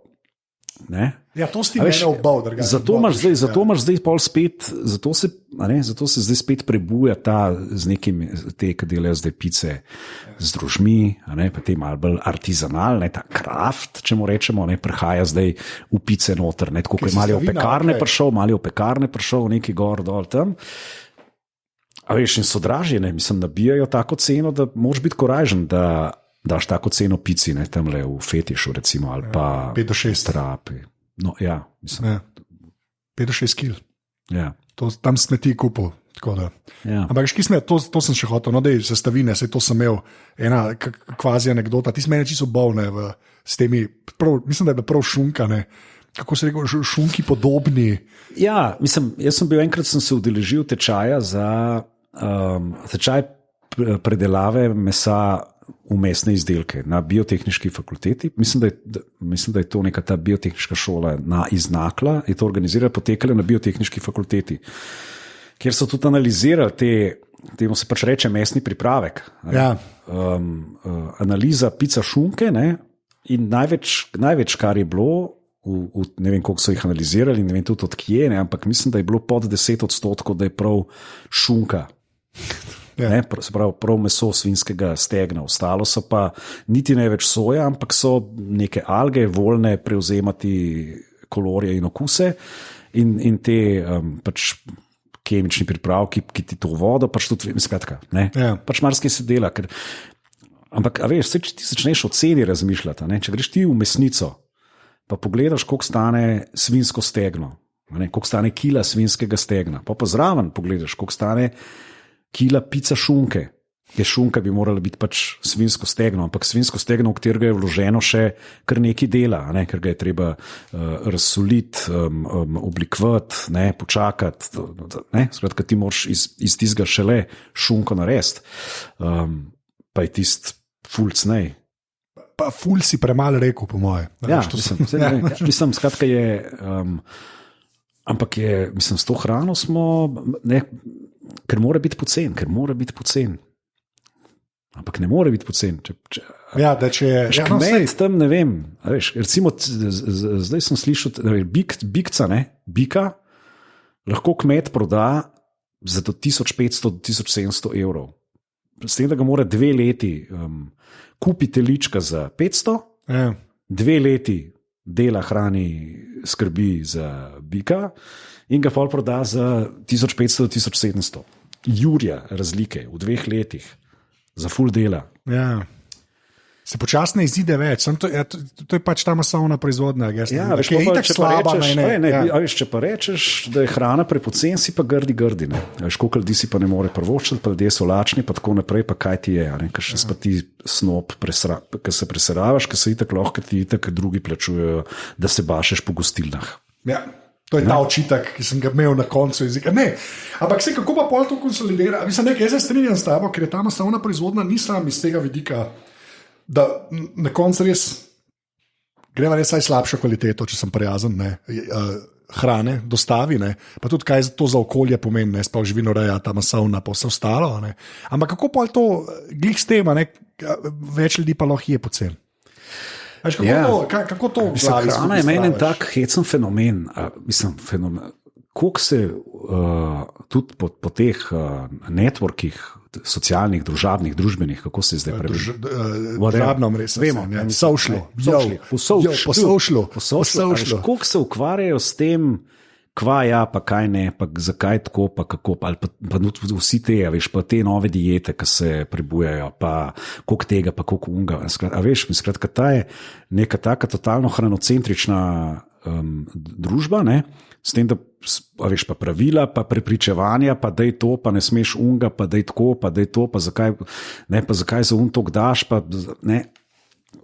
To si mene obal, drga. Zato imaš zdaj pol spet, zato se zdaj spet prebuja ta z nekim, te, ki delajo zdaj pice z drožmi, pa te malo bolj artizanalne, ta kraft, če mu rečemo, prihaja zdaj v pice noter, tako kot je malo v pekarne prišel, neki gor dol tam. A veš, in so dražje, mislim, nabijajo tako ceno, da moraš biti korajžen, da daš tako ceno pici, tamle v Fetišu recimo, ali pa 5 do 6 trapi. No, ja, mislim. 5 do 6 kil. Ja. Tam smeti kupil. Ampak to sem še hotel, da je sestavine, to sem imel, ena kvazi anekdota, ti si meni čisto bol, s temi, mislim, da je bila prav šunka, kako se rekel, šunki podobni. Ja, mislim, jaz sem bil enkrat, sem se udeležil tečaja za tečaj predelave mesa v mesne izdelke na biotehniški fakulteti. Mislim, da je to neka ta biotehniška šola iz Nakla, je to organizirala, potekala na biotehniški fakulteti, kjer so tudi analizirali temu se pač reče mesni pripravek. Analiza pica šunke, in največ, kar je bilo, ne vem, koliko so jih analizirali, ne vem tudi od kje, ampak mislim, da je bilo pod 10%, da je prav šunka. Se pravi, prav meso svinjskega stegna, ostalo so pa niti ne več soja, ampak so neke alge, voljne prevzemati kolorje in okuse in te pač kemični pripravki, ki ti to vodo, pač tudi skratka, pač marsikaj se dela. Ampak, a veš, če ti začneš o ceni razmišljati, če greš ti v mesnico, pa pogledaš, koliko stane svinjsko stegno, koliko stane kila svinjskega stegna, pa zraven pogledaš, koliko stane kila pica šunke, ker šunka bi morala biti pač svinjsko stegno, ampak svinjsko stegno, v katerega je vloženo še kar nekaj dela, ker ga je treba razsoliti, oblikovati, počakati. Skratka, ti moraš iz tistega šele šunko narediti. Pa je tisti ful cnej. Pa ful si premalo rekel, po moje. Mislim, skratka je, ampak je, mislim, s to hrano smo, ker mora biti pocen. Ampak ne more biti pocen. Kmet tam, ne vem, veš, recimo, zdaj sem slišal, bika lahko kmet proda za do 1500-1700 evrov. S tem, da ga mora 2 leti kupiti lička za 500, 2 leti dela, hrani, skrbi za bika in ga pol proda za 1500-1700. Jurja razlike v 2 letih za full dela. Ja. Se počasno izide več, to je pač ta masovna proizvodnja. Ja, veš, je itak slaba. Če pa rečeš, da je hrana prepocen, si pa grdi. Veš, koliko ljudi si pa ne more prvočiti, pa ljudje so lačni, pa tako naprej, pa kaj ti je, ker še pa ti snop, ker se preseravaš, ker se itak lahko ti itak drugi plačujejo, da se bašeš po gostilnah. Ja. To je ta očitek, ki sem ga imel na koncu jezika. Ne, ampak se kako pa pol to konsolidira? Mislim, jaz se strinjam s tabo, ker je ta masovna proizvodnja nisem iz tega vidika, da na koncu res greva res slabšo kvaliteto, če sem prijazen, hrane, dostavi, pa tudi kaj to za okolje pomeni, sploh živinoreja, ta masovna, pa vse ostalo. Ampak kako pol to glih s tem, več ljudi pa lahko je pocen. Kako to hrana je meni tak hecen fenomen. koliko se tudi po teh networkih, socialnih, družbenih, kako se zdaj pravi? Družabno mrežo. Vemo, poslušali. Koliko se ukvarjajo s tem, kva ja, pa kaj ne, pa zakaj tako, pa kako, ali pa vsi te, veš, pa te nove diete, ki se prebujajo, pa koliko tega, pa koliko unga. A veš, skratka, ta je neka taka totalno hranocentrična družba, ne? S tem, da veš, pa pravila, pa prepričevanja, pa daj to, pa ne smeš unga, pa daj tako, pa daj to, pa zakaj, ne, pa zakaj za un to daš, pa ne.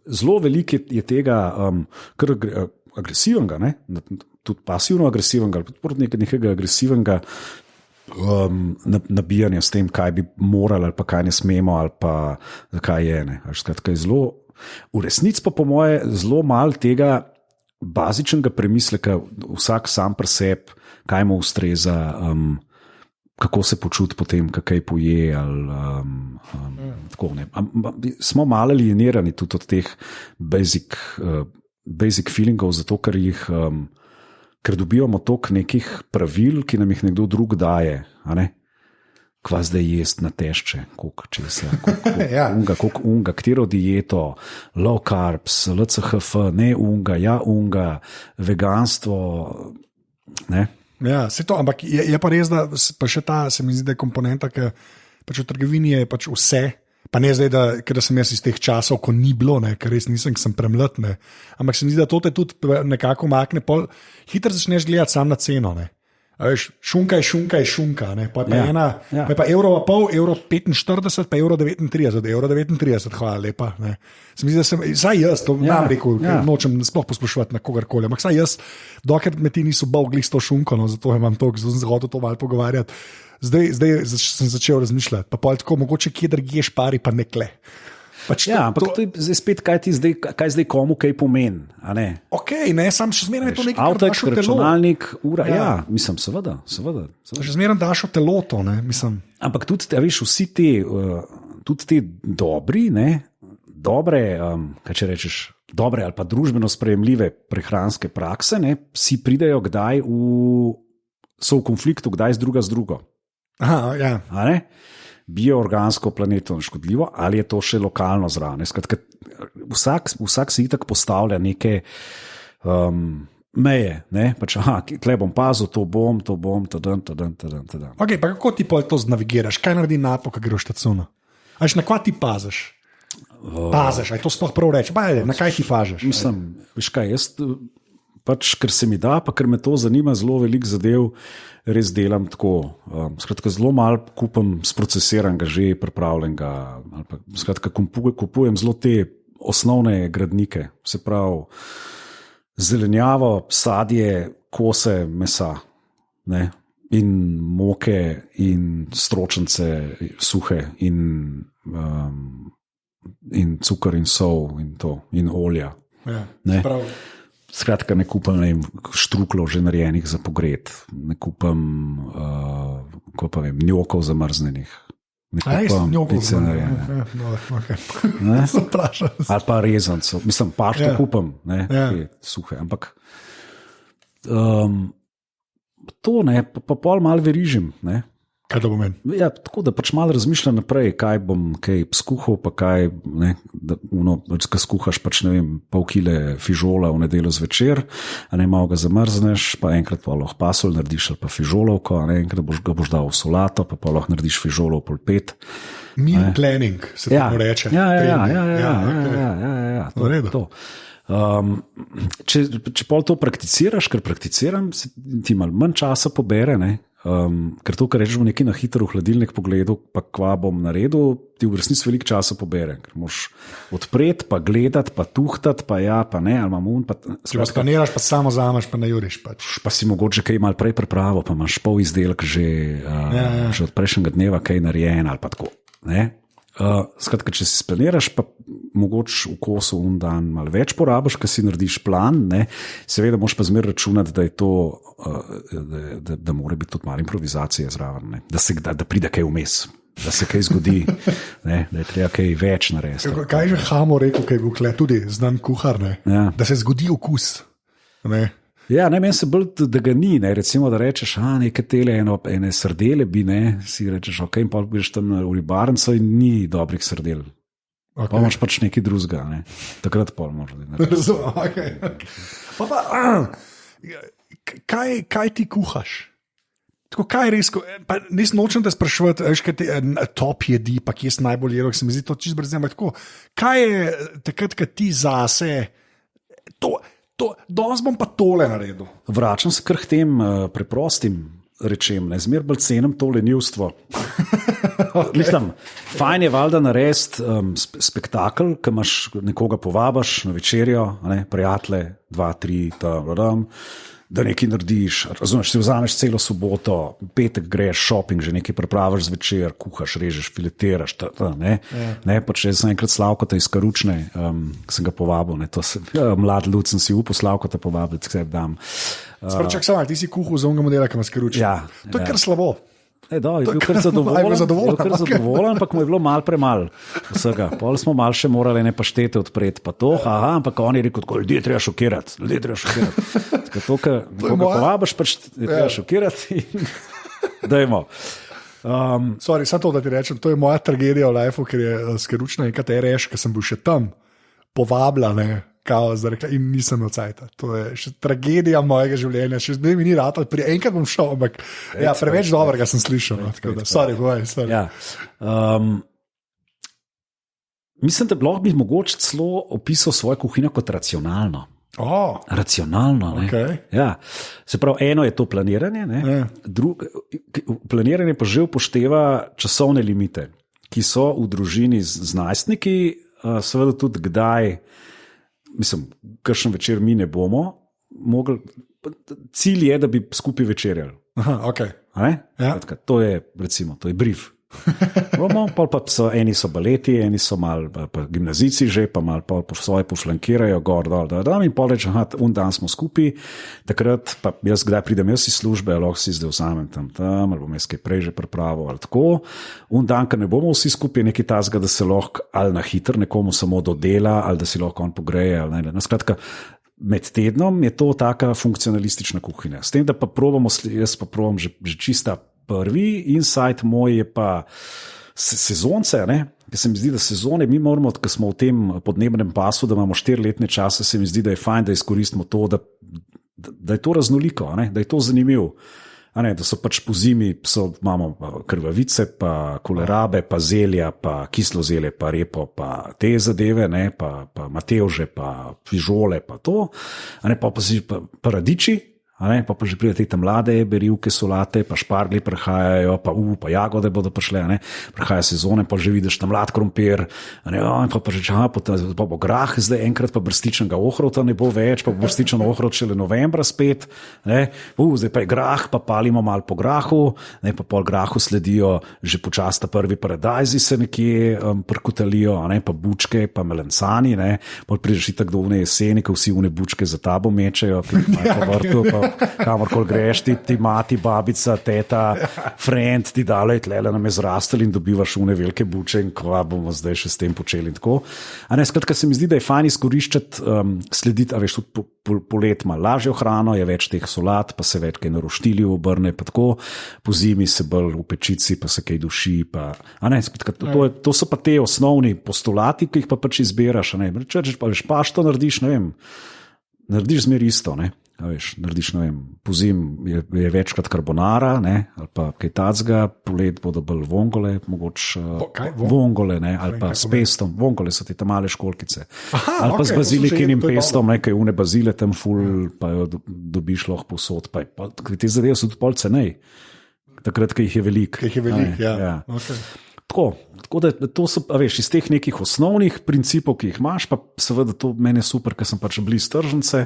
Zelo veliko je tega kar agresivnega, ne? Tudi pasivno agresivnega, ali tudi nekega agresivnega nabijanja s tem, kaj bi morali, ali pa kaj ne smemo, ali pa zakaj je. Ne? Skratka, je zelo, v resnici pa po moje zelo malo tega bazičnega premisleka, vsak sam pri sebi, kaj mu ustreza, kako se počuti potem, kaj poje. Tako, ne. Smo malo alienirani tudi od teh basic feelingov, zato ker dobivamo toliko nekih pravil, ki nam jih nekdo drug daje. Kva zdaj jesti na tešče, koliko česa, koliko unga, katero dieto, low carbs, LCHF, ne unga, ja unga, veganstvo. Ne? Ja, se to, ampak je pa res, da pa še ta, se mi zdi, da je komponenta, ki pač v trgovini je pač vse, pa ne zdaj, da sem jaz iz teh časov, ko ni bilo, ne, ker res nisem, sem premlad, ne. Ampak se mi zdi, da to te tudi nekako makne, hitro začneš gledati sam na ceno, ne. A veš, šunka je šunka, ne? Pa je pa €1,50, €1,45, pa €1,39, hvala lepa. Ne? Se mi zdi, da saj jaz, to nam rekel, nočem sploh poslušati na kogarkoli, ampak saj jaz, dokler me ti niso bavgli s to šunko, no, zato imam to, zato sem zgodil to malo pogovarjati. Zdaj sem začel razmišljati, pa tako mogoče kje drugje špari, pa nekle. Pač ampak to je zdaj spet, kaj zdaj komu kaj pomeni. Ok, ne, sam še zmeraj to nekaj avtek, računalnik, ura, mislim, seveda. Še zmeraj daš v telo to, ne, mislim. Ampak tudi, veš, vsi tudi te dobre, kaj če rečeš, dobre ali pa družbeno sprejemljive prehranske prakse, ne, si pridejo kdaj so v konfliktu, kdaj z drugo. Aha, ja. Bioorgansko, planetovno škodljivo, ali je to še lokalno zraven. Skratka, vsak si itak postavlja neke meje. Pač, tle bom pazil, to bom, tadan. Ok, pa kako ti to znavigiraš? Kaj naredi napo, ko greš tacuno? Na kva ti paziš? Paziš, aj to sploh prav reči. Na kaj ti paziš? Mislim, veš kaj, jaz pač, ker se mi da, pa ker me to zanima, zelo veliko zadev res delam tako. Skratka, zelo malo kupam sprocesiranega, že pripravljenega. Skratka, kupujem zelo te osnovne gradnike, se pravi zelenjavo, sadje, kose mesa, ne? In moke, in stročnice suhe, in cukor, in sol, in olja. Ja, skratka, ne kupam štruklov že narejenih za pogreb, ne kupam njokov zamrznenih, ne kupam pice narejene. Ali pa rezancev, mislim, pašto kupam, te suhe, ampak to ne, pa pol malo verižim, ne. Kaj to pomeni? Ja, tako da pač malo razmišljam naprej, kaj bom skuhal, pa kaj, ne, ko skuhaš pač, ne vem, pol kile fižola v nedeljo zvečer, malo ga zamrzneš, pa enkrat pa lahko pasol narediš, ali pa fižolovko, enkrat ga boš dal v solato, pa lahko narediš fižolov polpet. Meal planning se tako reče. Ja, to. Če pol to prakticiraš, ker prakticiram, ti malo manj časa pobere, ne. Ker to, kar rečeš v neki na hitro v hladilnik pogledu, pa kva bom naredil, ti v resnici veliko časa pobere, ker moš odpreti, pa gledati, pa tuhtati, pa ja, pa ne, ali imam pa skaniraš, pa samo zameš, pa najuriš pač. Pa si mogoče kaj malo prej pripravo, pa imaš pol izdelek že od prejšnjega dneva kaj narejen, ali pa tako, ne. Skratka, če si splaniraš, pa mogoče v kosu un dan malo več porabiš, ker si narediš plan, ne? Seveda moš pa zmer računati, da je to, da mora biti tudi malo improvizacije zraven, ne? Da pride kaj vmes, da se kaj zgodi, ne? Da je treba kaj več narediti. Kaj je že Hamo rekel, kaj je bil tudi znan kuhar, ne? Ja. Da se zgodi okus. Ne? Ja, ne, meni se bolj, da ga ni, ne, recimo, da rečeš, neke tele, ene srdele bi, ne, si rečeš, ok, in pa greš tam v ribarnico in ni dobrih srdel. Okay. Pa imaš pač nekaj drugega, ne. Takrat pol možda. Okay. Kaj ti kuhaš? Tako, kaj res, nisem nočem te sprašovati, kaj ti top jedi, pa kje si najbolj jedel, se mi zdi to čisto brez njega. Kaj je takrat, kad ti zase, danes bom pa tole naredil? Vračam se k tem preprostim rečem, zmer bolj cenim to lenivstvo. Mislim, fajn je valjda narediti spektakel, ki imaš nekoga povabiš na večerjo, prijatelje, 2, 3, da nekaj narediš, razumeš, si vzameš celo soboto, petek greš shopping, že nekaj pripraviš zvečer, kuhaš, režeš, filetiraš, ne, pa če sem enkrat Slavkota iz Karučne, sem ga povabil, mlad lud sem si upal Slavkota povabiti, k sebi dam. Čak sama, ti si kuhal za unga modela, ki ima Karučne. Ja, to je kar slabo. Je bil kar zadovoljen, ampak mu je bilo malo premal vsega. Pol smo malo še morali ne paštete odpreti, pa to, ampak on je rekel, ljudje treba šokirati. To, kar povabiš, pač je treba šokirati in dajmo. Samo to, da ti rečem, to je moja tragedija v lifeu, ker je Skaručna in kaj reš, ker sem bil še tam, povabila, in nisem ocajta. To je še tragedija mojega življenja, še zdaj mi ni rad, enkrat bom šel, ampak preveč dobrega sem slišal. Sorry. Ja. Mislim, da bi mogoče celo opisal svojo kuhinjo kot racionalno. Racionalno. Okay. Ja. Se pravi, eno je to planiranje, planiranje pa že upošteva časovne limite, ki so v družini z najstniki, seveda tudi kdaj. Mislim, kakšen večer mi ne bomo mogli. Cilj je, da bi skupaj večerjali. Okay. Ja. To je, recimo, to je brief. Eni so baleti, eni so malo gimnazijci že, pa malo po svoje poflankirajo, gor, dol, in pol reče, dan smo skupaj, takrat pa jaz kdaj pridem jaz iz službe, lahko si zdaj vzamem tam, ali bom jaz kaj prej že pripravil, ali tako. Dan, ker ne bomo vsi skupaj nekaj tazga, da se lahko ali na hitro nekomu samo dodela, ali da si lahko on pogreje, ali ne. Skratka, med tednom je to taka funkcionalistična kuhinja. S tem, da pa jaz pa probam že čista prvi insight moj je pa sezonce, ker se mi zdi, da sezone mi moramo, ker smo v tem podnebnem pasu, da imamo 4-letne čase, se mi zdi, da je fajn, da izkoristimo to, da je to raznoliko, da je to zanimivo. Da so pač po zimi, imamo krvavice, pa kolerabe, pa zelja, pa kislo zelje, pa repo, pa te zadeve, pa matevže, pa fižole, pa to, pa radiči. Pa že pride te mlade berivke, solate, pa špargli prihajajo, pa jagode bodo prišle, prihaja sezone, pa že vidiš tam mlad krompir, pa že pa bo grah, zdaj enkrat pa brstičnega ohrovta ne bo več, pa bo brstičen ohrovt šele novembra spet, zdaj pa je grah, pa palimo malo po grahu, pa pol grahu sledijo že počasta prvi paradajzi se nekje prkutalijo, pa bučke, pa melencani, pol prideš itak do une jeseni, ko vsi une bučke za tabo mečejo, ki imajo po vrtu, pa kamorkoli greš, ti mati, babica, teta, friend, ti dale, tlele nam je zrastali in dobivaš une velike buče in kva bomo zdaj še s tem počeli in tako. Skratka, se mi zdi, da je fajn izkoriščati, slediti, tudi polet ima lažjo hrano, je več teh solat, pa se več kaj na roštilju obrne, pa tako, po zimi se bolj v pečici, pa se kaj duši, skratka, to so pa te osnovni postulati, ki jih pa pač izbiraš, če pa veš, pašto narediš, narediš zmer isto, narediš, po zim je večkrat karbonara, ali pa kaj tacga, polet bodo bolj vongole, mogoče vongole, ali pa s pestom, vongole so ti tam male školkice, ali pa z bazilikinim pestom, nekaj une bazile tam ful, pa jo dobiš lahko posod, pa te zadeve so tudi pol cenej, takrat, ki jih je veliko. Ja. Okay. Tako da to so, iz teh nekih osnovnih principov, ki jih imaš, pa seveda to meni je super, ker sem pač blizu tržnice,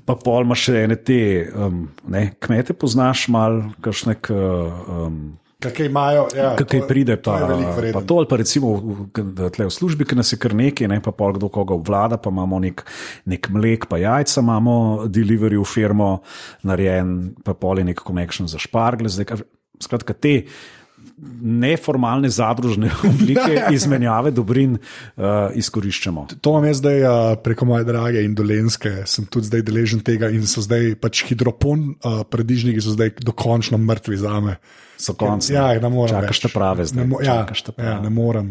pa pol imaš še ene te, kmete poznaš malo, kakšne kaj imajo, kaj pride, pa to, ali pa recimo tle v službi, ki nas je kar nekaj, pa pol kdo koga obvlada, pa imamo nek mlek, pa jajca imamo, delivery v firmo narejen, pa pol je nek connection za špargle, zdaj, skratka neformalne zadružne oblike izmenjave dobrin izkoriščamo. To imam jaz zdaj preko moje drage Indolenske, sem tudi zdaj deležen tega in so zdaj pač hidropon paradižniki so zdaj dokončno mrtvi zame. So konci. Ja, ne morem. Čakaš te prave zdaj. Ne morem.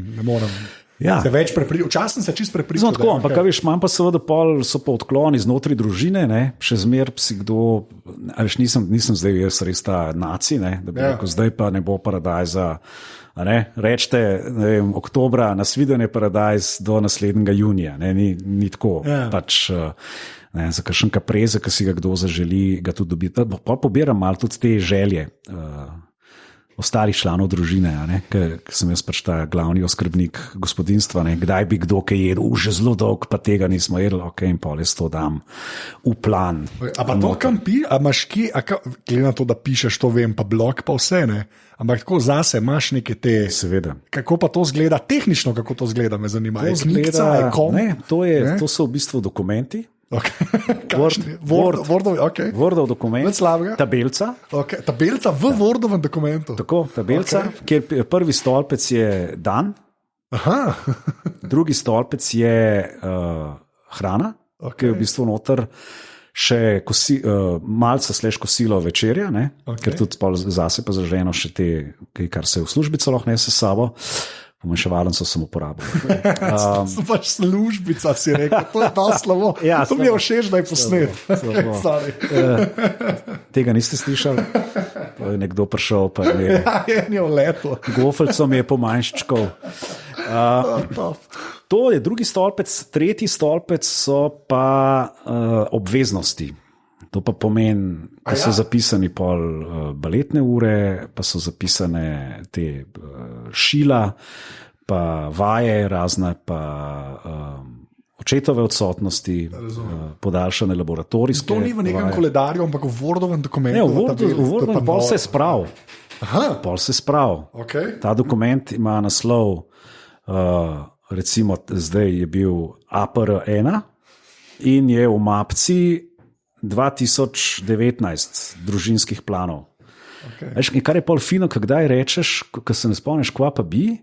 Ja. Včasih se čist prepričal. Tako, ampak okay. Veš, imam pa seveda so pa odkloni znotraj družine, ne? Še zmer si kdo, veš, nisem zdaj jaz res ta naci, ne? Da bi rekel, zdaj pa ne bo Paradajza. Rečete, oktobra nasvidenje Paradajz do naslednjega junija, ne? Ni tako. Pač, za kakšen kapreze, ki si ga kdo zaželi, ga tudi dobi. Pa pobiram malo tudi te želje ostalih članov družine, ker sem jaz pač ta glavni oskrbnik gospodinjstva, kdaj bi kdo kaj jedel, že zelo dolg, pa tega nismo jedli, in pol jaz to dam v plan. A pa to kam pi, a imaš kje, glede na to, da pišeš, to vem, pa blog pa vse, ne? Ampak tako zase imaš neke te... Seveda. Kako pa to zgleda, tehnično kako to zgleda, me zanima. To zgleda, to so v bistvu dokumenti. Wordov dokument, tabelca. Tabelca v Wordovem dokumentu. Tako, tabelca, kjer prvi stolpec je dan, drugi stolpec je hrana, ki je v bistvu noter še malce kosilo večerja, ker tudi zase pa zaženo še te, kar se v službico lahko nese s sabo. Pomeševalnico sem uporabil. To pač službica, si rekel, to je ta slovo. Ja, to mi je všeč, da je posnet. Tega niste slišali? To je nekdo prišel, pa je v letu. Gofeljco mi je pomanjščkov. To je drugi stolpec, tretji stolpec so pa obveznosti. To pa pomeni, da so zapisani pol baletne ure, pa so zapisane te šila, pa vaje razne, pa očetove odsotnosti, podaljšane laboratorijske. To ni v nekem koledarju, ampak v Wordovem dokumentu. Ne, v Wordovem pol se sprav. Pol se sprav. Okay. Ta dokument ima naslov, recimo zdaj je bil APR1 in je v mapci 2019 družinskih planov. Okay. Kar je pol fino, kdaj rečeš, ko se ne spomniš, kva pa bi,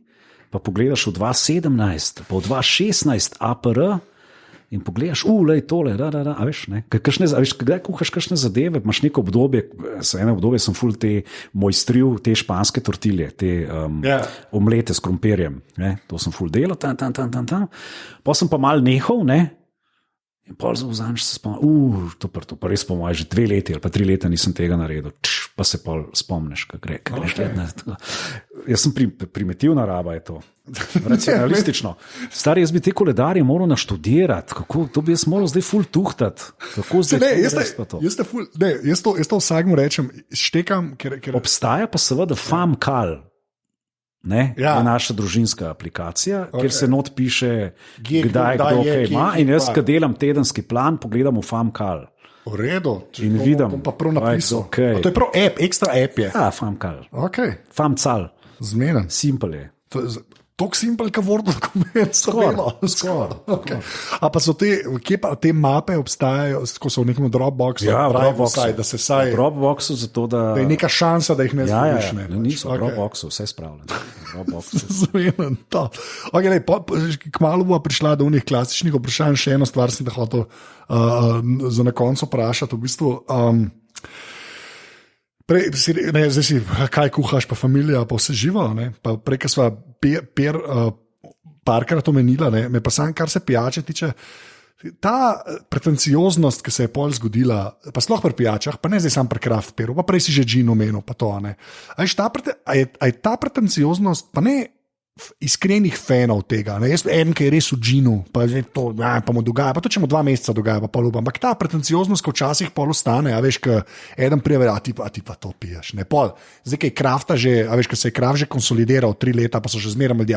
pa pogledaš v 2017, pa v 2016 APR in pogledaš, lej tole, a veš, ne? Kdaj kuhaš kakšne zadeve, imaš neko obdobje, eno obdobje sem ful te mojstril, te španske tortilje, te omlete s krompirjem, to sem ful delal, pa sem pa mal nehal, in pol vzameš se spomnil, to pa res po moje že 2 leti ali pa 3 leta nisem tega naredil, pa se pol spomniš, kaj greš. Jaz sem primitivna raba, je to. Racionalistično. Stari, jaz bi te koledarje moral naštudirati, kako to bi jaz moral zdaj ful tuhtati. Jaz to vsakmu rečem, štekam, ker... Obstaja pa seveda FAMKAL. Je naša družinska aplikacija, kjer se not piše, kdaj kdo kaj ima. In jaz, ko delam tedenski plan, pogledam v FAMKAL. V redu. In vidim. Pa prav napisal. To je prav app, ekstra app je. Ja, FAMKAL. FAMCAL. Zmeren. Simple je. Tako simpel, kot Word dokument. Skoraj. A pa so te mape obstajajo, ko so v nekem Dropboxu? Ja, v Dropboxu. V Dropboxu, zato da je neka šansa, da jih ne zgubiš. Niso v Dropboxu, vse spravljeno. Zmeren, to. Kmalu bo prišla do unih klasičnih vprašanj, še eno stvar sem da hotel za na koncu vprašati. V bistvu, zdaj si, kaj kuhaš, pa familija, pa vse živo. Prej, ko sva parkrat omenila, me pa sam, kar se pijače tiče, ta pretencioznost, ki se je pol zgodila, pa sploh pri pijačah, pa ne zdaj sam pri craft beeru, pa prej si že gin omenil, pa to. A je ta pretencioznost, pa ne iskrenih fanov tega. Jaz en, ki je res v džinu, pa mu dogaja, pa to če mu 2 meseca dogaja, pa pol upam. Ampak ta pretencioznost, ko včasih pol ostane, a veš, ko eden prije, a ti pa to piješ. Ne, pol. Zdaj, kaj krafta že, a veš, ko se je kraft že konsolidiral 3 leta, pa so že zmeraj ljudje.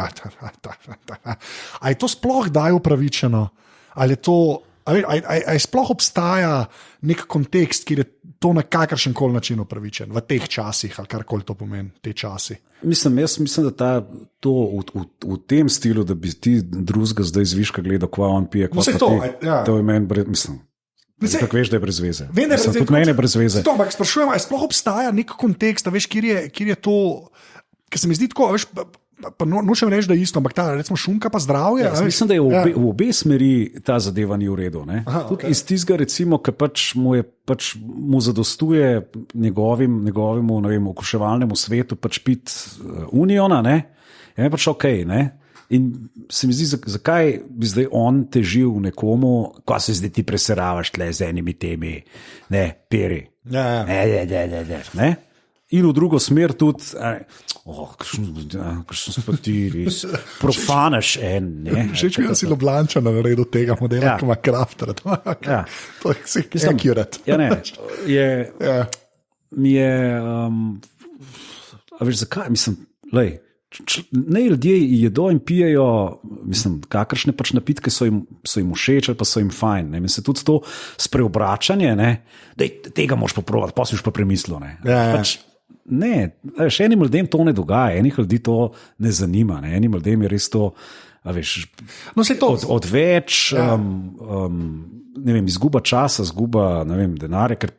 A je to sploh daj upravičeno? Ali je to... Ali sploh obstaja nek kontekst, kjer je to na kakršen koli način upravičen, v teh časih, ali karkoli to pomeni, te časi? Jaz mislim, da to v tem stilu, da bi ti drugega zdaj zviška gledal, kva on pije, kva to je meni, mislim. Tako veš, da je brez veze. Vem, da je brez veze. Ampak sprašujem, ali sploh obstaja nek kontekst, da veš, kjer je to... ker se mi zdi tako, veš, pa nočem reči, da je isto, ampak ta recimo šunka pa zdravje. Mislim, da je v obe smeri ta zadeva ni v redu. Tudi iz tistega, recimo, ki pač mu zadostuje njegovemu okuševalnemu svetu pač piti uniona, je pač ok. In se mi zdi, zakaj bi zdaj on težil nekomu, ko se zdaj ti preseravaš tle z enimi temi, peri. Ne? In v drugo smer tudi, kakšen spati, profanaš en. Še če si Ljubljančan na redu tega modela, ki ima Crafter. To je vse accurate. A veš zakaj? Mislim, ne ljudje jedo in pijejo, mislim, kakršne pač napitke so jim všeč ali pa so jim fajn. Mislim, tudi to spreobračanje, da tega moraš poprovati, pa si už pa premislil. Ne, še enim ljudem to ne dogaja, enih ljudi to ne zanima, enim ljudem je res to, odveč, izguba časa, izguba denarja, ker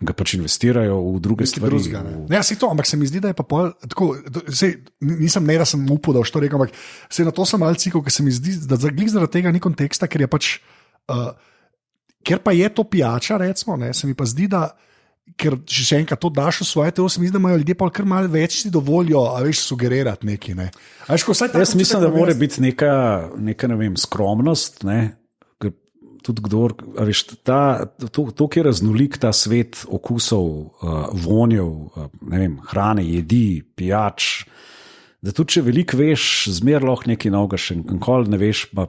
ga pač investirajo v druge stvari. Ampak se mi zdi, da je pa pol, tako, nisem upal, da boš to rekel, ampak na to sem malce cikal, ker se mi zdi, da zaradi tega ni konteksta, ker je pač, ker pa je to pijača, recimo, se mi pa zdi, da ker če še enkrat to daš v svoje telo, se mi zdi, da imajo ljudje pa kar malo več si dovolijo, a veš, sugerirati nekaj. Jaz mislim, da mora biti neka skromnost, ker tudi kdor, a veš, to, kjer je raznolik ta svet okusov, vonjev, hrane, jedi, pijač, da tudi če veliko veš, zmer lahko nekaj novega, še enkoli ne veš, pa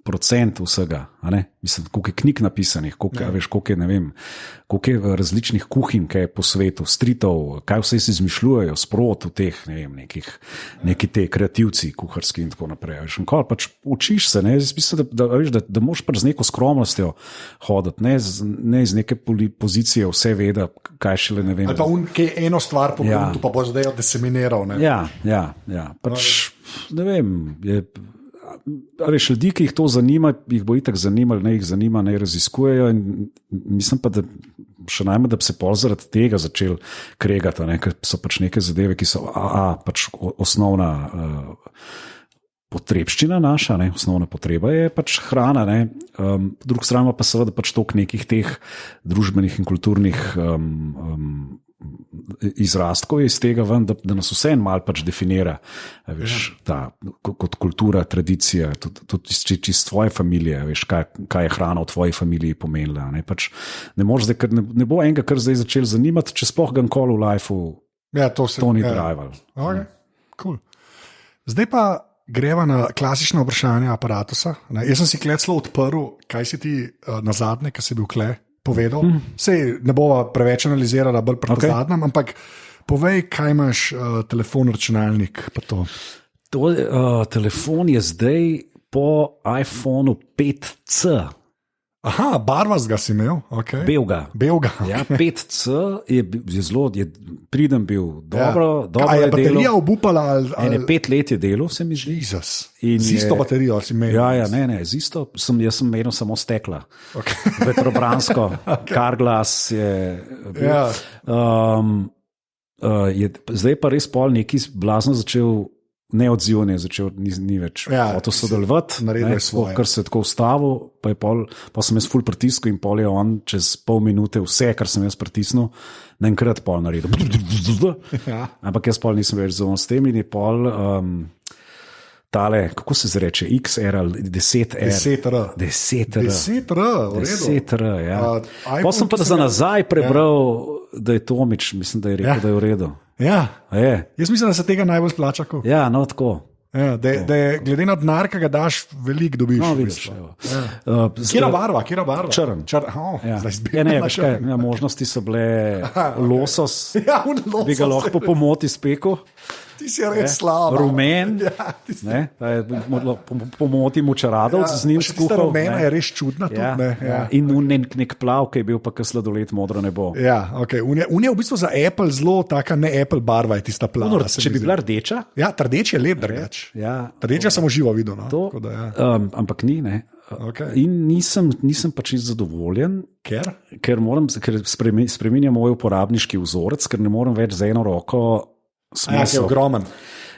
procent vsega, mislim, koliko je knjig napisanih, koliko je različnih kuhinj, kaj je po svetu, stritov, kaj vse si izmišljujejo sprot v teh, neki te kreativci, kuharski in tako naprej. Pač učiš se, mislim, da moraš pač z neko skromnostjo hoditi, ne iz neke pozicije vse veda, kaj šele ne vem. Ali pa kaj eno stvar pogledal, pa bo zdaj deseminiral. Pač ne vem, Veš, ljudi, ki jih to zanima, jih bo itak zanimalo, ne jih zanima, ne raziskujejo. Mislim pa, da še najmanj, da bi se pol zaradi tega začeli kregati, ker so pač neke zadeve, ki so pač osnovna potrebščina naša, osnovna potreba je pač hrana. Po drugi strani pa seveda pač toliko nekih teh družbenih in kulturnih izrastkov iz tega ven, da nas vse en mal pač definira, veš, kot kultura, tradicija, tudi iz tvoje familije, veš, kaj je hrana v tvoji familiji pomenila. Pač ne moreš zdaj, ker ne bo enega, kar zdaj začel zanimati, če sploh ga nikoli v lifeu to ni drival. Okay, cool. Zdaj pa greva na klasično vprašanje Aparatusa. Jaz sem si kleclo odprl, kaj si ti na zadnje, ki si bil kle, povedal. Sej ne bova preveč analizirala, bolj zadnjem, ampak povej, kaj imaš telefon, računalnik. Telefon je zdaj po iPhonu 5C. Aha, barvastga si imel? Okay. Belga. Okay. Ja, 5C je zelo priden bil. Dobro je baterija obupala? Ali... 5 let je delal, se mi zdi. Z isto baterijo si imel? Ja, ne, z isto. Jaz sem imel samo stekla. Okay. Vetrobransko. Okay. Carglass je bil. Zdaj pa res pol neki blazno začel neodzivno je začel, ni več sodelovati, ker se je tako ustavil, pa sem jaz ful pritisnil in pol je on čez pol minute vse, kar sem jaz pritisnil, naenkrat pol naredil. Ampak jaz pol nisem več zadovoljen s tem in je pol tale, kako se zreče, XR, 10R. 10R, ja. Pa sem pa za nazaj prebral, da je Tomič, mislim, da je rekel, da je v redu. Ja, jaz mislim, da se tega najbolj splača. Ja, no tako. Ja, da je glede na denar, ki ga daš, veliko dobiš. No, vidiš. Kjera barva? Črn. Možnosti so bile losos, bi ga lahko po pomoti spekel. Ti si res slab. Rumen, pomoti mučaradov z njim skuhal. Rumena je res čudna. In nek plav, ki je bil pa sladoled modro nebo. Ja, okay. Unija v bistvu za Apple zelo taka ne Apple barva je tista plava. Če bi bila rdeča? Ja, rdeč je lep drugač. Rdeča sem uživo videl. Ampak ni, ne. Okay. In nisem pač zadovoljen, ker spreminjam moj uporabniški vzorec, ker ne morem več z eno roko je ogromen.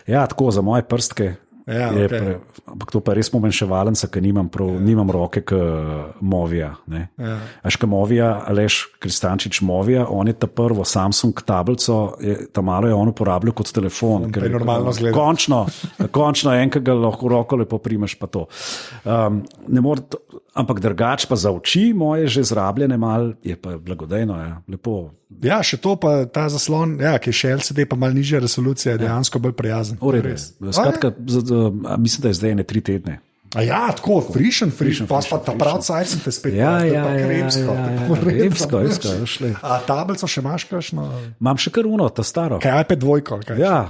Ja, tako za moje prstke. Ja, Je okay. Ampak to pa res pomenševalnica, ker nimam roke, kot Movija. Ja. Až kot Movija, Aleš Kristančič Movija, on je ta prvo Samsung tablico, ta malo je on uporabljal kot telefon. Ker je normalno zgleda. Končno enkrat ga lahko roko lepo primeš pa to. Ampak drugač pa za oči moje že zrabljene mal, je pa blagodejno, ja, lepo. Ja, še to pa ta zaslon, ja, ki je še LCD, pa malo nižja resolucija, je dejansko bolj prijazen. Skratka, mislim, da je zdaj 3 tedne. A ja, tako, frišen, pa ta prav cajt sem te spet. Kremsko, šle. A tablico še imaš kakšno? Imam še kar uno, ta staro. Kaj iPad 2? Ja.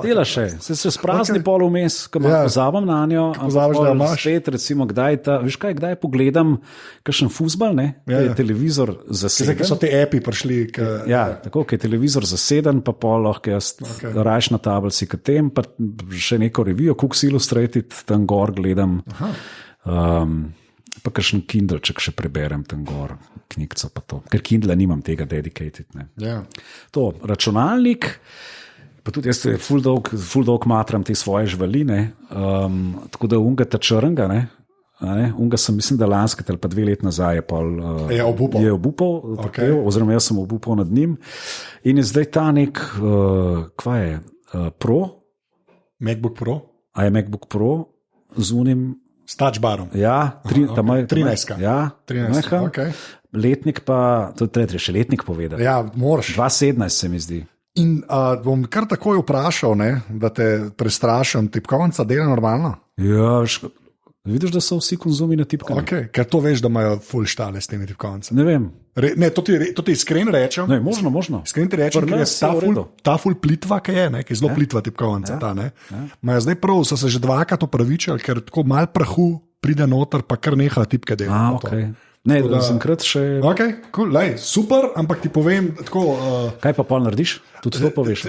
Dela še, se sprazni pol vmes, ko pozabam na njo, ampak spet recimo, kdaj pogledam kakšen fuzbal, je televizor zaseden. Zdaj, ko so te api prišli. Tako, ko je televizor zaseden, pa pol lahko jaz rajš na tablici, k tem pa še neko revijo, Cooks Illustrated, tam gor gledam, pa kakšen Kindleček še preberem tam gor, knjigco pa to, ker Kindle nimam tega dedicated. To, računalnik, pa tudi jaz ful dolg matram te svoje žvaline, tako da unga ta črnga, unga sem mislim, da lanskrat ali pa 2 let nazaj je obupal, okay. Oziroma jaz sem obupal nad njim in je zdaj ta nek, kva je, Pro? MacBook Pro? A je MacBook Pro z unim s touch barom. Ja, 13. Ja, 13. Okay. Letnik pa, to je še letnik povedal. Ja, moraš. 2017 se mi zdi. In bom kar takoj vprašal, da te prestrašam, tipkovnica dela normalno? Ja, vidiš, da so vsi konzumi na tipkovnici. Okay, ker to veš, da imajo full štale s temi tipkovnicami. Ne vem. To ti iskren rečem. Ne, možno. Iskren ti rečem, ker je ta full plitva, ki je zelo plitva tipkovnica. Majo zdaj prav, so se že 2krat opravičili, ker tako mal prahu pride noter, pa kar neha tipke dela. Ne, da sem krat še. Okay, cool, super, ampak ti povem tako. Kaj pa pol narediš? Tudi to poveš.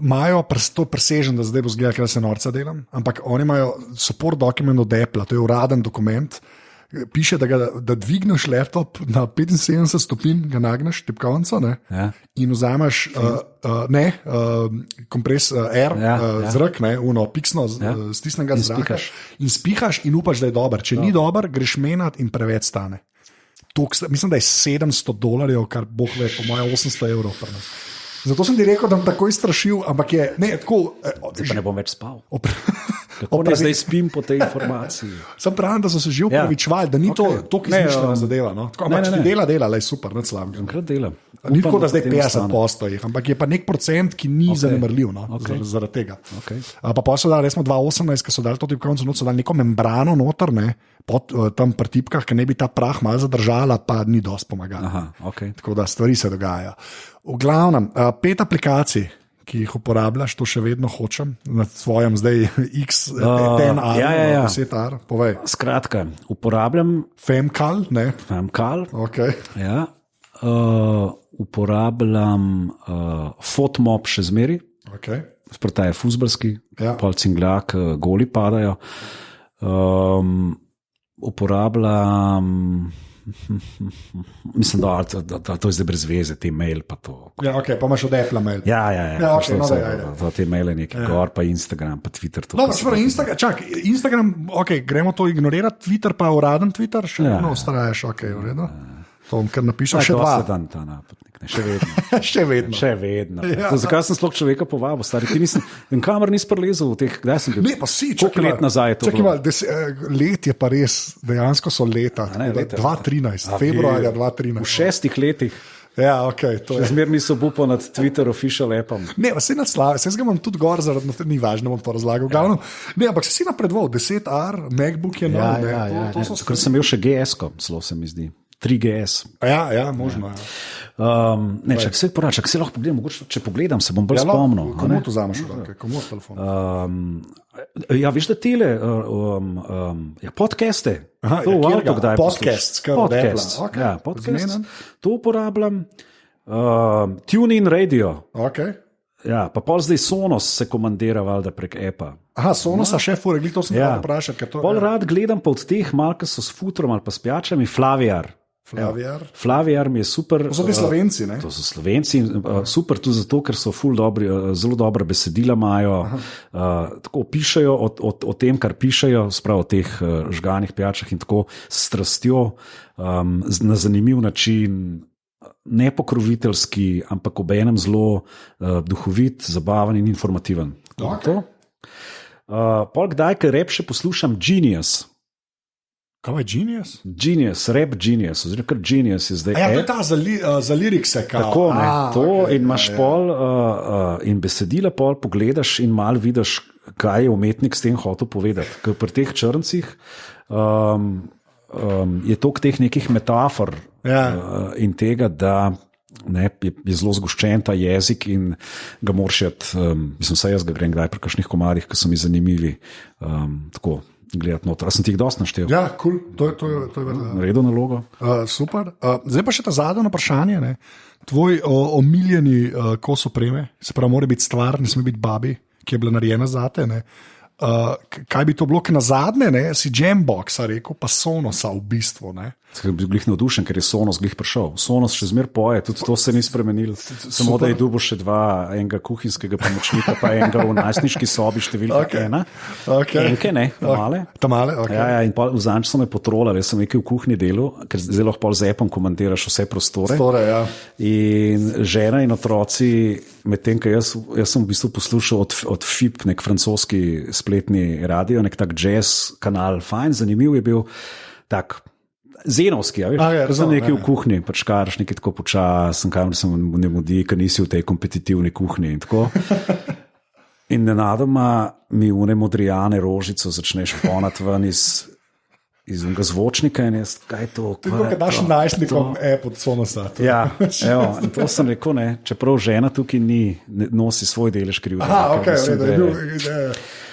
Imajo to presežen, da zdaj bo zgleda, ker se norca delam, ampak oni imajo support dokument od Apple, to je uraden dokument. Piše, da dvigneš laptop na 75 stopinj, ga nagneš, tipkovnico, in vzameš kompres air, zrak, piksno, stisnega zraka in spihaš in upaš, da je dober. Če ni dober, greš menjat in preveč stane. Mislim, da je $700, kar bo ve, po moje 800 evrov. Zato sem ti rekel, da bom takoj strašil, ampak je tako. Ne bom več spal. Kako ne zdaj spim po tej informaciji? Sem pravim, da so se že upravičevali, da ni to izmišljena zadeva. Ampak če dela, je super, ne slabega. Ni tako, da zdaj 50% jih, ampak je pa nek procent, ki ni zanemarljiv zaradi tega. Pa so dali, resmo 2018, ko so dali to tipkovnico, so dali neko membrano noter, tam pri tipkah, ki ne bi ta prah malo zadržala, pa ni dosti pomagala. Tako da stvari se dogajajo. V glavnem, 5 aplikacij, ki jih uporabljaš, to še vedno hočem, na svojem zdaj X10R, 10R, povej. Skratka, uporabljam Femcal, okay. Ja, uporabljam Fotmob še zmeri, okay. Sprta je fuzbalski, pol Cinglak, goli padajo. Uporabljam mislim, da to je zdaj brez veze, te mail pa to. Ja, ok, pa imaš od Apple mail. Ja, te maile neki gor, pa Instagram, pa Twitter. Instagram, ok, gremo to ignorirati, Twitter pa uraden Twitter, še vedno ustrajaš, ok, v redu. To bom kar napisal, še 2. Še vedno. Zakaj sem sploh človeka povabil, stari? Kamar nisi prelezel v teh, kdaj sem bil? Ne, pa si, koliko let nazaj je to bilo? Let je pa res, dejansko so leta. 2013, februarja 2013. V 6 letih. Ja, ok. Zmer nisem upal nad Twitter official appom. Ne, vse nadslave, se ga imam tudi gor, zaradi ni važno, bom to razlagal. Ne, ampak si napredval, 10R, MacBook je nov. Ker sem imel še GS-ko, zelo se mi zdi. 3GS. Ja, možno. Čak se lahko pogledam, mogoče, če pogledam, se bom bolj spomnil. Komu to vzameš v roke? Komu telefon? Ja, veš, da tele podcaste. Podcast. To uporabljam. TuneIn Radio. Okay. Ja, pa pol zdaj Sonos se komandira valjda prek appa. Sonosa še fure, to sem vprašal. Pol rad gledam pa od teh, malo so s futrom ali pa s pijačami, Flaviar. Flaviar mi je super. To so ti Slovenci, ne? To so Slovenci, super tudi zato, ker so zelo dobra besedila imajo. Tako pišejo o tem, kar pišejo, sprav o teh žganih pijačah in tako s strastjo, na zanimiv način, ne pokroviteljski, ampak obenem zelo duhovit, zabaven in informativen. Okay. Pol kdaj, ker rap še poslušam Genius. Kaj je Genius? Genius, rap Genius, oziroma kar Genius je zdaj. Ja, to je ta za lirikse. Tako, ne, to in imaš pol in besedila pol pogledaš in mal vidiš, kaj je umetnik s tem hotel povedati. Ker pri teh črncih je toliko teh nekih metafor in tega, da ne, je zelo zgoščen ta jezik in ga moraš mislim, saj jaz ga grem kdaj pri kakšnih komadih, ki so mi zanimivi. Tako gledati noter. Sem ti jih dosti naštel? Ja, cool. To je naredil nalogo. Super. Zdaj pa še ta zadnje vprašanje. Ne? Tvoj omiljeni kos opreme, se pravi, mora biti stvar, ne sme biti babi, ki je bila narejena zate. Kaj bi to bilo, na zadnje, si Jamboxa rekel, pa Sonosa v bistvu. Ne? Sem bil glih navdušen, ker je Sonos glih prišel. Sonos še zmer poje, tudi to se ni spremenilo. Samo da je dubo še dva, enega kuhinjskega pomočnika, pa enega v najstniški sobi številka 1. Enke, ne, tamale. Okay. Ja, in v zanč so me potrolali, jaz sem nekaj v kuhinji delu, ker zdaj lahko z appom komandiraš vse prostore. Ja. In žena in otroci, medtem, ker jaz sem v bistvu poslušal od FIP, nek francoski spletni radio, nek tak jazz kanal, fajn, zanimiv je bil, tak zenovski, ja, veš, sem nekaj v kuhinji, pač karaš nekaj tako počasen, kamor se ne mudi, ker nisi v tej kompetitivni kuhinji in tako. In nenadoma mi une modrijane rožico začneš ponati ven iz unega zvočnika in jaz, kaj je to? Ti kot daš najstnikom app od Sonosa. Ja, evo, in to sem rekel, ne, čeprav žena tukaj nosi svoj delež krivde. Aha, ok, da je bil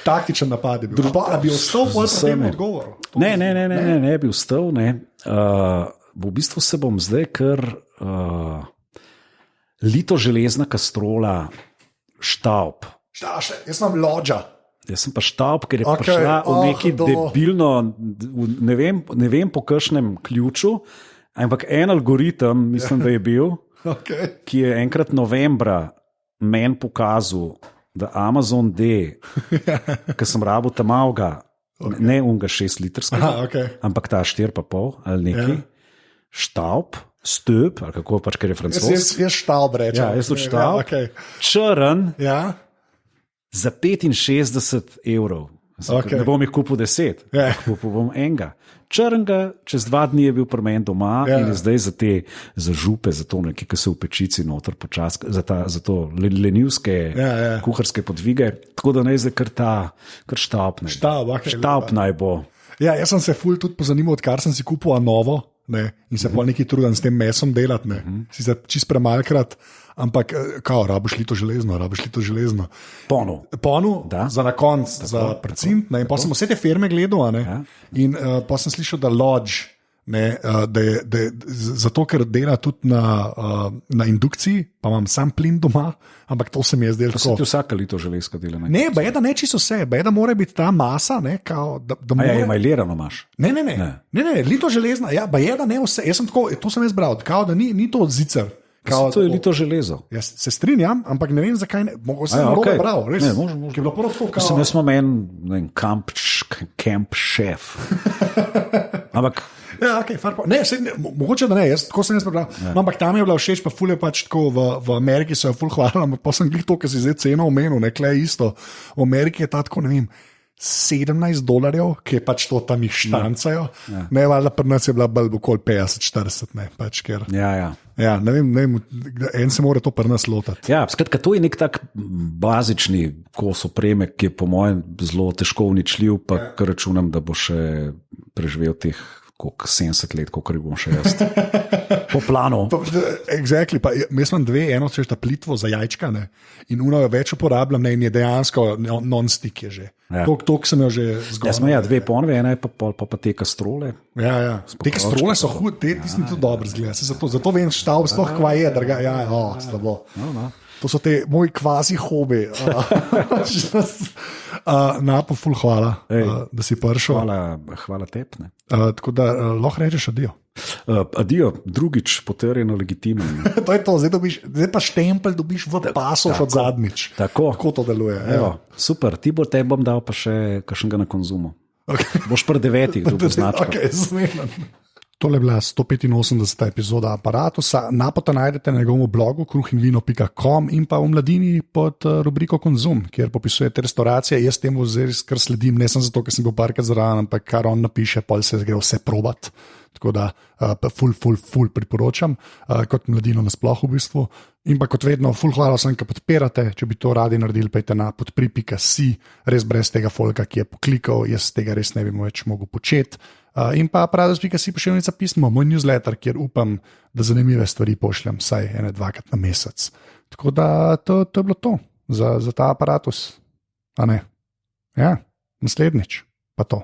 taktičen napad. A bi ostal po tem odgovoru? Ne bi ostal, ne. V bistvu se bom zdaj kar lito železna kastrola Štaub. Jaz sem Lodža. Jaz sem pa Štaub, ker je prišla v neki debilno, ne vem po kakšnem ključu, ampak en algoritem, mislim, da je bil, ki je enkrat novembra meni pokazal, da Amazon D, ker sem rabil tam malga, ne unga 6-litrskega, ampak ta 4,5 ali neki, Štaub, Stöp, ali kako pač, ker je francoski. Jaz Štaub rečem. Ja, jaz tudi Štaub. Črn. Ja. Za 65 €. Ne bom jih kupil 10, kupil bom enega. Črnga, čez 2 dni je bil pri meni doma in je zdaj za župe, za to nekaj, ki se v pečici noter počas, za to lenivske kuharske podvige. Tako da naj zdaj kar Štaub naj bo. Štaub naj bo. Ja, jaz sem se ful tudi pozanimal, odkar sem si kupil novo. Ne, in se pol neki trudim s tem mesom delati, si za čist premalkrat, ampak rabiš lito železno. Ponu, za na konc, za precint. In pa sem vse te firme gledal, in pa sem slišal, da Lodge, da je zato, ker dela tudi na indukciji, pa imam sam plin doma, ampak to se mi je zdelo tako. Se ti vsaka lito železka dela? Ne, bajeda ne čisto vse, bajeda mora biti ta masa, da mora... Ja, majlirano imaš? Ne, lito železna, ja, bajeda ne vse, jaz sem tako, to sem jaz bral, kao da ni to zicer. To je lito železo. Jaz se strinjam, ampak ne vem, zakaj ne. Mogoče sem narobe bral, res. Ne, možno. Ki je bilo prvo tako, kao... Jaz imam en camp šef. Ampak... Ja, okay, mogoče da ne, tako sem jaz prebral. No, ampak tam je bila všeč, pa ful je pač tako, v Ameriki so jo ful hvalili, ampak pa sem glih to, kar si zdaj ceno omenil, nekle je isto. V Ameriki je ta tako, ne vem, $17, ki je pač to tam jih štancajo. Ne, valjda pri nas je bila bolj okoli 50-40, ne, pač ker. Ja, ne vem, en se mora to pri nas lotati. Ja, skratka, to je nek tak bazični kos opreme, ki je po mojem zelo težko uničljiv, pa kar računam, da bo še preživel teh 70 let, koliko bom še jaz. Po planu. Exactly, pa jaz imam dve, eno se ta plitvo za jajčka, ne, in uno jo več uporabljam, ne, in je dejansko non-stick je že. Tok sem jo že zgodil. Jaz imam dve ponve, ena je pa te kastrole. Ja. Te kastrole so hude, ti smo tudi dobro zgledali. Zato vem, Štaub sploh kva je, drga, slabo. To so te moji kvazi hobi. Napo, ful, hvala, da si prišel. Hvala tepne. Tako da lahko rečeš adijo. Adijo, drugič potrjeno legitimno. To je to, zdaj pa štempelj dobiš v pasu od zadnjič. Tako to deluje. Evo, super, ti bo te bom dal pa še kakšnega na konzumu. Okay. Boš pri 9, dobil značko. Okay, tole je bila 185. epizoda Aparatusa. Napota najdete na njegovem blogu kruhinvino.com in pa v Mladini pod rubriko Konzum, kjer popisujete restauracije. Jaz temu zdaj kar sledim, ne samo zato, ker sem bil parkrat zraven, ampak kar on napiše, pol se gre vse probat. Tako da ful priporočam, kot Mladino nasploh v bistvu. In pa kot vedno, ful hvala vsem, ki podpirate. Če bi to radi naredili, pejte na podpri.si, res brez tega folka, ki je poklikal, jaz tega res ne bi več mogel početi. In pa Aparatus.si pošiljnica pismo, moj newsletter, kjer upam, da zanimive stvari pošljem vsaj 1-2krat na mesec. Tako da to je bilo to za ta Aparatus. A ne? Ja, naslednjič pa to.